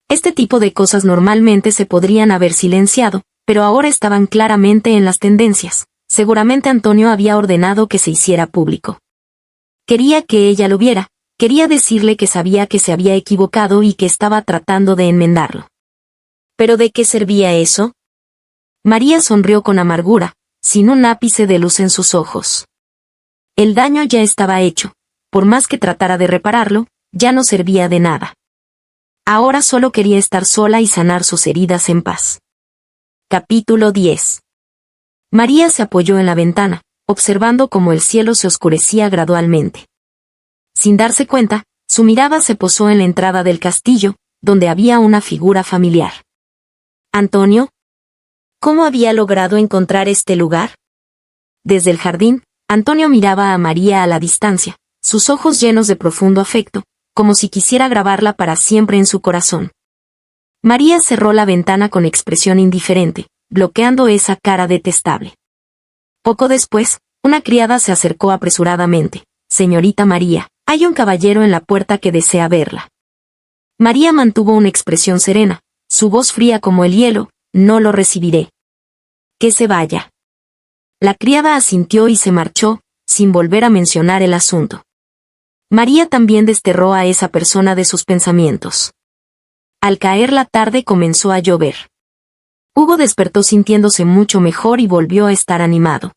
Este tipo de cosas normalmente se podrían haber silenciado, pero ahora estaban claramente en las tendencias. Seguramente Antonio había ordenado que se hiciera público. Quería que ella lo viera, quería decirle que sabía que se había equivocado y que estaba tratando de enmendarlo. ¿Pero de qué servía eso? María sonrió con amargura, sin un ápice de luz en sus ojos. El daño ya estaba hecho, por más que tratara de repararlo, ya no servía de nada. Ahora solo quería estar sola y sanar sus heridas en paz. Capítulo 10. María se apoyó en la ventana, observando cómo el cielo se oscurecía gradualmente. Sin darse cuenta, su mirada se posó en la entrada del castillo, donde había una figura familiar. ¿Antonio? ¿Cómo había logrado encontrar este lugar? Desde el jardín, Antonio miraba a María a la distancia, sus ojos llenos de profundo afecto, como si quisiera grabarla para siempre en su corazón. María cerró la ventana con expresión indiferente, bloqueando esa cara detestable. Poco después, una criada se acercó apresuradamente. «Señorita María, hay un caballero en la puerta que desea verla». María mantuvo una expresión serena, su voz fría como el hielo: «No lo recibiré». «Que se vaya». La criada asintió y se marchó, sin volver a mencionar el asunto. María también desterró a esa persona de sus pensamientos. Al caer la tarde comenzó a llover. Hugo despertó sintiéndose mucho mejor y volvió a estar animado.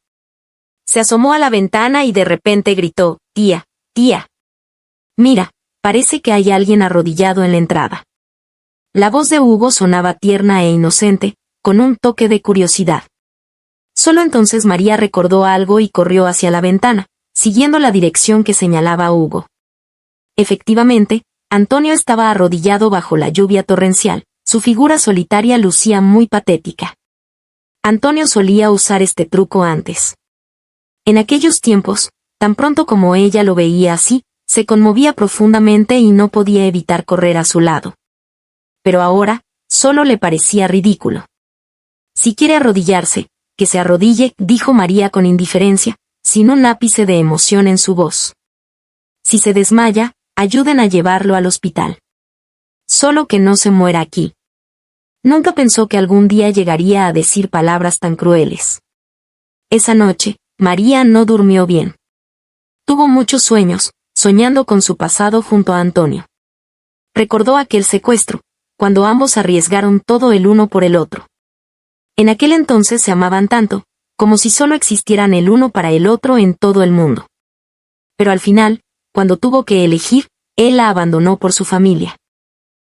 Se asomó a la ventana y de repente gritó: «Tía, tía. Mira, parece que hay alguien arrodillado en la entrada». La voz de Hugo sonaba tierna e inocente, con un toque de curiosidad. Solo entonces María recordó algo y corrió hacia la ventana, siguiendo la dirección que señalaba Hugo. Efectivamente, Antonio estaba arrodillado bajo la lluvia torrencial, su figura solitaria lucía muy patética. Antonio solía usar este truco antes. En aquellos tiempos, tan pronto como ella lo veía así, se conmovía profundamente y no podía evitar correr a su lado. Pero ahora, solo le parecía ridículo. «Si quiere arrodillarse, que se arrodille», dijo María con indiferencia, sin un ápice de emoción en su voz. «Si se desmaya, ayuden a llevarlo al hospital. Solo que no se muera aquí». Nunca pensó que algún día llegaría a decir palabras tan crueles. Esa noche, María no durmió bien. Tuvo muchos sueños, soñando con su pasado junto a Antonio. Recordó aquel secuestro, cuando ambos arriesgaron todo el uno por el otro. En aquel entonces se amaban tanto, como si solo existieran el uno para el otro en todo el mundo. Pero al final, cuando tuvo que elegir, él la abandonó por su familia.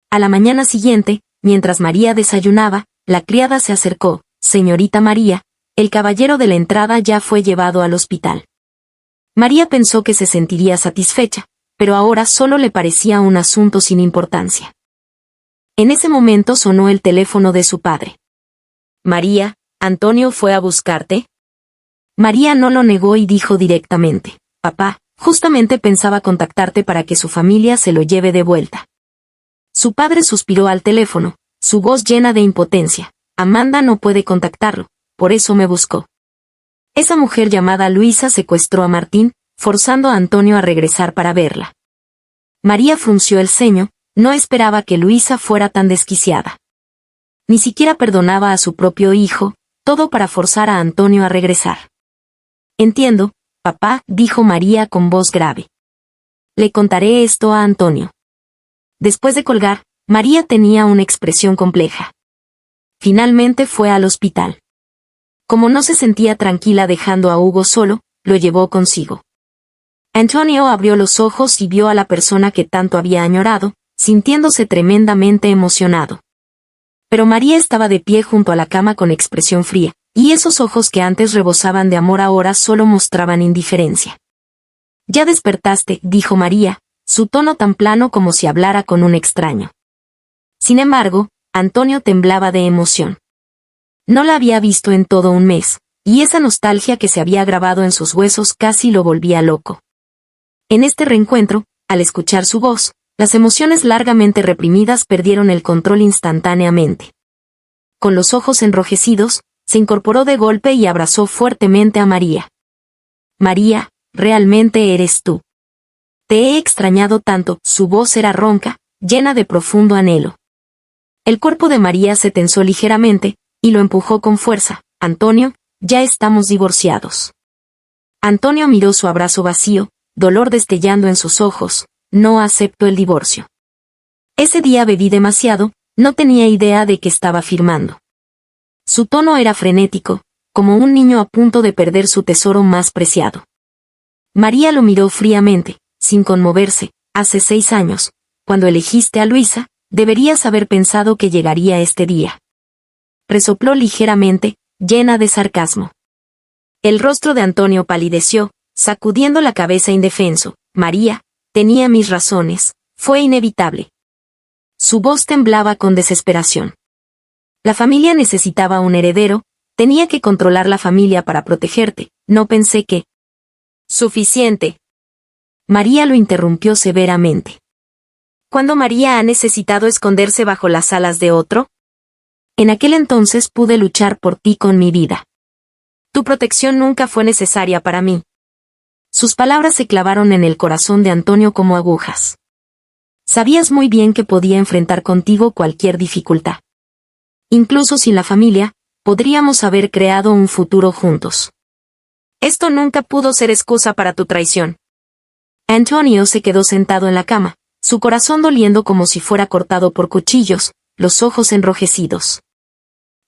A la mañana siguiente, mientras María desayunaba, la criada se acercó: «Señorita María, el caballero de la entrada ya fue llevado al hospital». María pensó que se sentiría satisfecha, pero ahora solo le parecía un asunto sin importancia. En ese momento sonó el teléfono de su padre. «María, ¿Antonio fue a buscarte?» María no lo negó y dijo directamente: «Papá, justamente pensaba contactarte para que su familia se lo lleve de vuelta». Su padre suspiró al teléfono, su voz llena de impotencia: «Amanda no puede contactarlo, por eso me buscó. Esa mujer llamada Luisa secuestró a Martín, forzando a Antonio a regresar para verla». María frunció el ceño, no esperaba que Luisa fuera tan desquiciada. Ni siquiera perdonaba a su propio hijo, todo para forzar a Antonio a regresar. «Entiendo, papá», dijo María con voz grave. «Le contaré esto a Antonio». Después de colgar, María tenía una expresión compleja. Finalmente fue al hospital. Como no se sentía tranquila dejando a Hugo solo, lo llevó consigo. Antonio abrió los ojos y vio a la persona que tanto había añorado, sintiéndose tremendamente emocionado. Pero María estaba de pie junto a la cama con expresión fría, y esos ojos que antes rebosaban de amor ahora solo mostraban indiferencia. «Ya despertaste», dijo María, su tono tan plano como si hablara con un extraño. Sin embargo, Antonio temblaba de emoción. No la había visto en todo un mes, y esa nostalgia que se había grabado en sus huesos casi lo volvía loco. En este reencuentro, al escuchar su voz, las emociones largamente reprimidas perdieron el control instantáneamente. Con los ojos enrojecidos, se incorporó de golpe y abrazó fuertemente a María. «María, realmente eres tú. Te he extrañado tanto», su voz era ronca, llena de profundo anhelo. El cuerpo de María se tensó ligeramente, y lo empujó con fuerza: «Antonio, ya estamos divorciados». Antonio miró su abrazo vacío, dolor destellando en sus ojos: «No acepto el divorcio. Ese día bebí demasiado, no tenía idea de que estaba firmando». Su tono era frenético, como un niño a punto de perder su tesoro más preciado. María lo miró fríamente, sin conmoverse. Hace 6 años, cuando elegiste a Luisa, deberías haber pensado que llegaría este día. Resopló ligeramente, llena de sarcasmo. El rostro de Antonio palideció, sacudiendo la cabeza indefenso. María, tenía mis razones, fue inevitable. Su voz temblaba con desesperación. La familia necesitaba un heredero, tenía que controlar la familia para protegerte, no pensé que... Suficiente. María lo interrumpió severamente. ¿Cuándo María ha necesitado esconderse bajo las alas de otro? En aquel entonces pude luchar por ti con mi vida. Tu protección nunca fue necesaria para mí. Sus palabras se clavaron en el corazón de Antonio como agujas. Sabías muy bien que podía enfrentar contigo cualquier dificultad. Incluso sin la familia, podríamos haber creado un futuro juntos. Esto nunca pudo ser excusa para tu traición. Antonio se quedó sentado en la cama, su corazón doliendo como si fuera cortado por cuchillos, los ojos enrojecidos.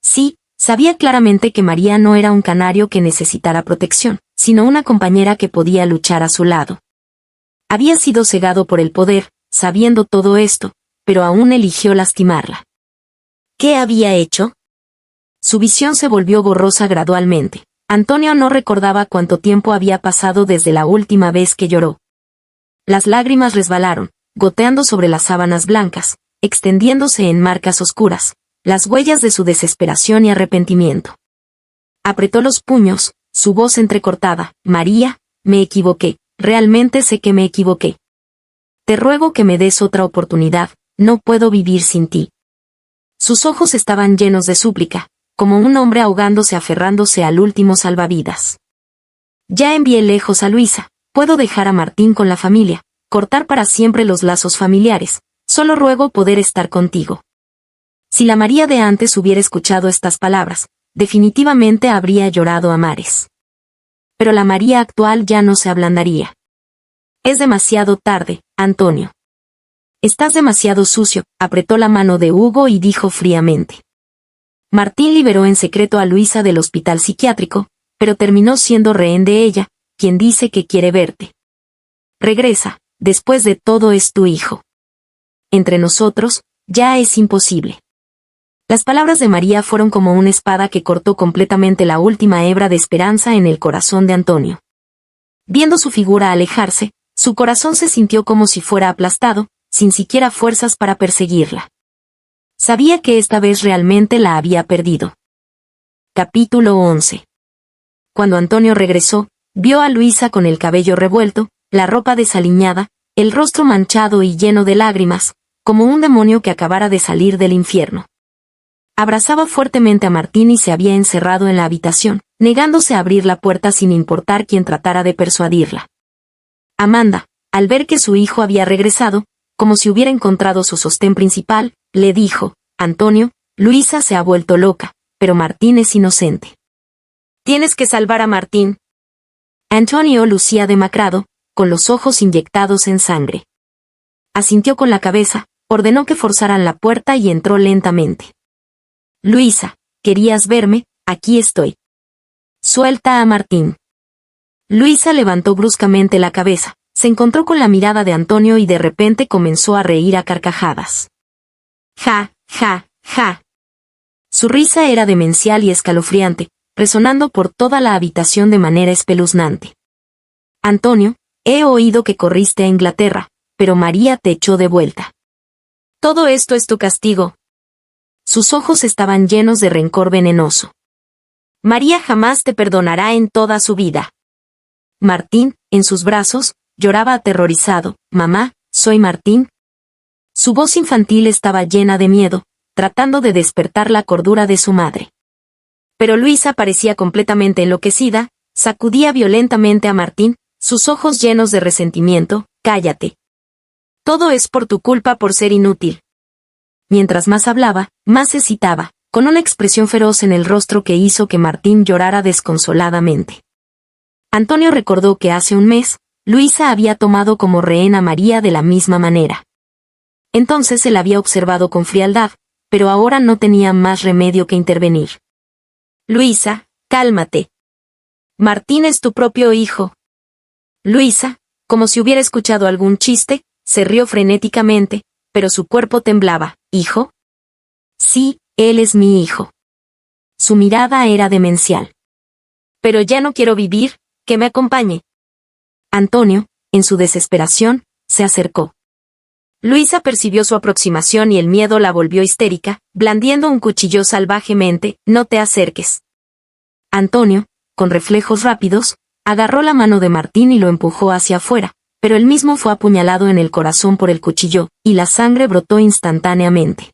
Sí, sabía claramente que María no era un canario que necesitara protección, sino una compañera que podía luchar a su lado. Había sido cegado por el poder, sabiendo todo esto, pero aún eligió lastimarla. ¿Qué había hecho? Su visión se volvió borrosa gradualmente. Antonio no recordaba cuánto tiempo había pasado desde la última vez que lloró. Las lágrimas resbalaron, goteando sobre las sábanas blancas, extendiéndose en marcas oscuras, las huellas de su desesperación y arrepentimiento. Apretó los puños, su voz entrecortada. María, me equivoqué, realmente sé que me equivoqué. Te ruego que me des otra oportunidad, no puedo vivir sin ti. Sus ojos estaban llenos de súplica, como un hombre ahogándose aferrándose al último salvavidas. Ya envié lejos a Luisa. Puedo dejar a Martín con la familia, cortar para siempre los lazos familiares, solo ruego poder estar contigo. Si la María de antes hubiera escuchado estas palabras, definitivamente habría llorado a mares. Pero la María actual ya no se ablandaría. Es demasiado tarde, Antonio. Estás demasiado sucio, apretó la mano de Hugo y dijo fríamente. Martín liberó en secreto a Luisa del hospital psiquiátrico, pero terminó siendo rehén de ella, quien dice que quiere verte. Regresa, después de todo es tu hijo. Entre nosotros, ya es imposible. Las palabras de María fueron como una espada que cortó completamente la última hebra de esperanza en el corazón de Antonio. Viendo su figura alejarse, su corazón se sintió como si fuera aplastado, sin siquiera fuerzas para perseguirla. Sabía que esta vez realmente la había perdido. Capítulo 11. Cuando Antonio regresó, vio a Luisa con el cabello revuelto, la ropa desaliñada, el rostro manchado y lleno de lágrimas, como un demonio que acabara de salir del infierno. Abrazaba fuertemente a Martín y se había encerrado en la habitación, negándose a abrir la puerta sin importar quién tratara de persuadirla. Amanda, al ver que su hijo había regresado, como si hubiera encontrado su sostén principal, le dijo, Antonio, Luisa se ha vuelto loca, pero Martín es inocente. Tienes que salvar a Martín. Antonio lucía demacrado, con los ojos inyectados en sangre. Asintió con la cabeza, ordenó que forzaran la puerta y entró lentamente. Luisa, ¿querías verme? Aquí estoy. Suelta a Martín. Luisa levantó bruscamente la cabeza, se encontró con la mirada de Antonio y de repente comenzó a reír a carcajadas. Ja, ja, ja. Su risa era demencial y escalofriante, resonando por toda la habitación de manera espeluznante. Antonio, he oído que corriste a Inglaterra, pero María te echó de vuelta. Todo esto es tu castigo. Sus ojos estaban llenos de rencor venenoso. María jamás te perdonará en toda su vida. Martín, en sus brazos, lloraba aterrorizado. Mamá, soy Martín. Su voz infantil estaba llena de miedo, tratando de despertar la cordura de su madre. Pero Luisa parecía completamente enloquecida, sacudía violentamente a Martín, sus ojos llenos de resentimiento. Cállate. Todo es por tu culpa por ser inútil. Mientras más hablaba, más excitaba, con una expresión feroz en el rostro que hizo que Martín llorara desconsoladamente. Antonio recordó que hace un mes, Luisa había tomado como rehén a María de la misma manera. Entonces él había observado con frialdad, pero ahora no tenía más remedio que intervenir. Luisa, cálmate. Martín es tu propio hijo. Luisa, como si hubiera escuchado algún chiste, se rió frenéticamente, pero su cuerpo temblaba. ¿Hijo? Sí, él es mi hijo. Su mirada era demencial. Pero ya no quiero vivir, que me acompañe. Antonio, en su desesperación, se acercó. Luisa percibió su aproximación y el miedo la volvió histérica, blandiendo un cuchillo salvajemente. No te acerques. Antonio, con reflejos rápidos, agarró la mano de Martín y lo empujó hacia afuera, pero él mismo fue apuñalado en el corazón por el cuchillo, y la sangre brotó instantáneamente.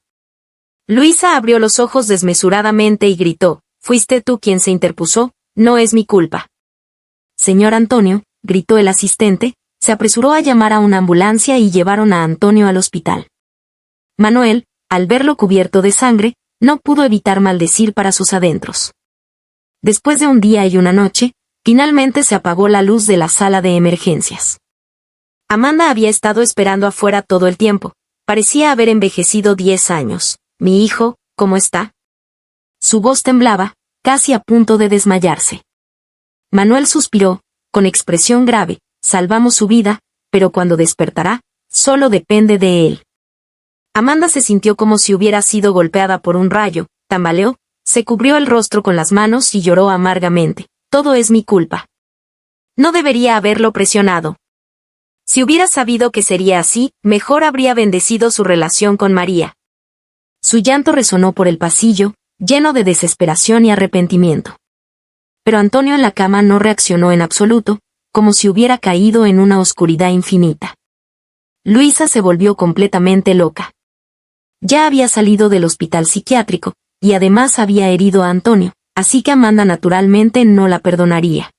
Luisa abrió los ojos desmesuradamente y gritó, «¿Fuiste tú quien se interpuso? No es mi culpa». «Señor Antonio», gritó el asistente, se apresuró a llamar a una ambulancia y llevaron a Antonio al hospital. Manuel, al verlo cubierto de sangre, no pudo evitar maldecir para sus adentros. Después de un día y una noche, finalmente se apagó la luz de la sala de emergencias. Amanda había estado esperando afuera todo el tiempo. Parecía haber envejecido 10 años. «Mi hijo, ¿cómo está?» Su voz temblaba, casi a punto de desmayarse. Manuel suspiró, con expresión grave, «Salvamos su vida, pero cuando despertará, solo depende de él». Amanda se sintió como si hubiera sido golpeada por un rayo, tambaleó, se cubrió el rostro con las manos y lloró amargamente. «Todo es mi culpa. No debería haberlo presionado. Si hubiera sabido que sería así, mejor habría bendecido su relación con María». Su llanto resonó por el pasillo, lleno de desesperación y arrepentimiento. Pero Antonio en la cama no reaccionó en absoluto, como si hubiera caído en una oscuridad infinita. Luisa se volvió completamente loca. Ya había salido del hospital psiquiátrico, y además había herido a Antonio, así que Amanda naturalmente no la perdonaría.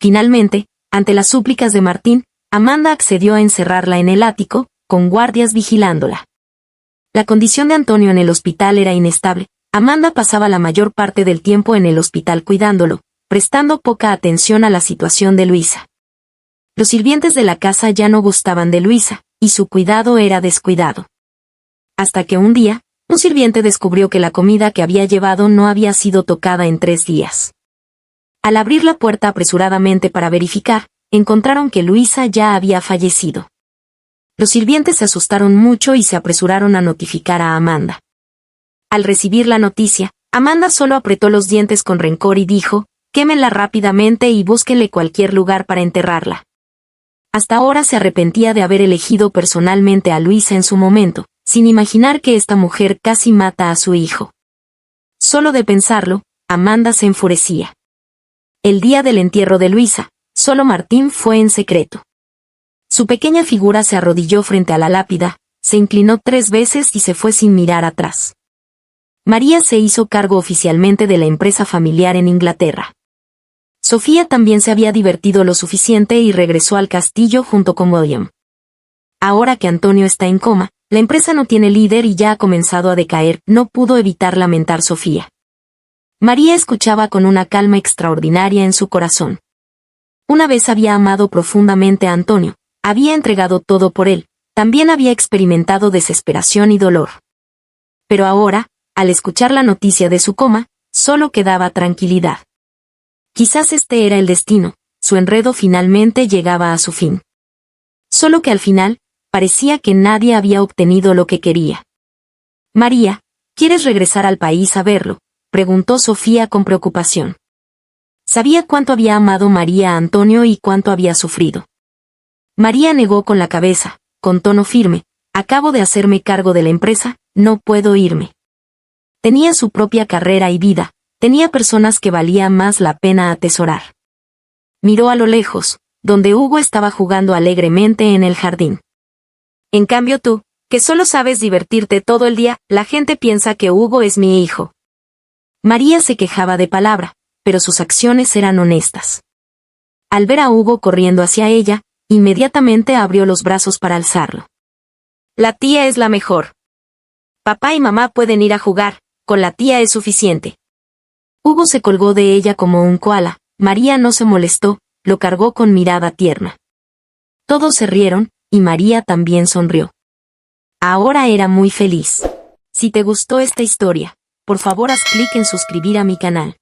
Finalmente, ante las súplicas de Martín, Amanda accedió a encerrarla en el ático, con guardias vigilándola. La condición de Antonio en el hospital era inestable. Amanda pasaba la mayor parte del tiempo en el hospital cuidándolo, prestando poca atención a la situación de Luisa. Los sirvientes de la casa ya no gustaban de Luisa, y su cuidado era descuidado. Hasta que un día, un sirviente descubrió que la comida que había llevado no había sido tocada en 3 días. Al abrir la puerta apresuradamente para verificar, encontraron que Luisa ya había fallecido. Los sirvientes se asustaron mucho y se apresuraron a notificar a Amanda. Al recibir la noticia, Amanda solo apretó los dientes con rencor y dijo, «Quémenla rápidamente y búsquenle cualquier lugar para enterrarla». Hasta ahora se arrepentía de haber elegido personalmente a Luisa en su momento, sin imaginar que esta mujer casi mata a su hijo. Solo de pensarlo, Amanda se enfurecía. El día del entierro de Luisa, solo Martín fue en secreto. Su pequeña figura se arrodilló frente a la lápida, se inclinó 3 veces y se fue sin mirar atrás. María se hizo cargo oficialmente de la empresa familiar en Inglaterra. Sofía también se había divertido lo suficiente y regresó al castillo junto con William. Ahora que Antonio está en coma, la empresa no tiene líder y ya ha comenzado a decaer, no pudo evitar lamentar Sofía. María escuchaba con una calma extraordinaria en su corazón. Una vez había amado profundamente a Antonio, había entregado todo por él, también había experimentado desesperación y dolor. Pero ahora, al escuchar la noticia de su coma, solo quedaba tranquilidad. Quizás este era el destino, su enredo finalmente llegaba a su fin. Solo que al final, parecía que nadie había obtenido lo que quería. «María, ¿quieres regresar al país a verlo?», preguntó Sofía con preocupación. Sabía cuánto había amado María a Antonio y cuánto había sufrido. María negó con la cabeza, con tono firme, «Acabo de hacerme cargo de la empresa, no puedo irme». Tenía su propia carrera y vida, tenía personas que valía más la pena atesorar. Miró a lo lejos, donde Hugo estaba jugando alegremente en el jardín. «En cambio tú, que solo sabes divertirte todo el día, la gente piensa que Hugo es mi hijo». María se quejaba de palabra, pero sus acciones eran honestas. Al ver a Hugo corriendo hacia ella, inmediatamente abrió los brazos para alzarlo. «La tía es la mejor. Papá y mamá pueden ir a jugar, con la tía es suficiente». Hugo se colgó de ella como un koala. María no se molestó, lo cargó con mirada tierna. Todos se rieron, y María también sonrió. Ahora era muy feliz. Si te gustó esta historia, por favor haz clic en suscribir a mi canal.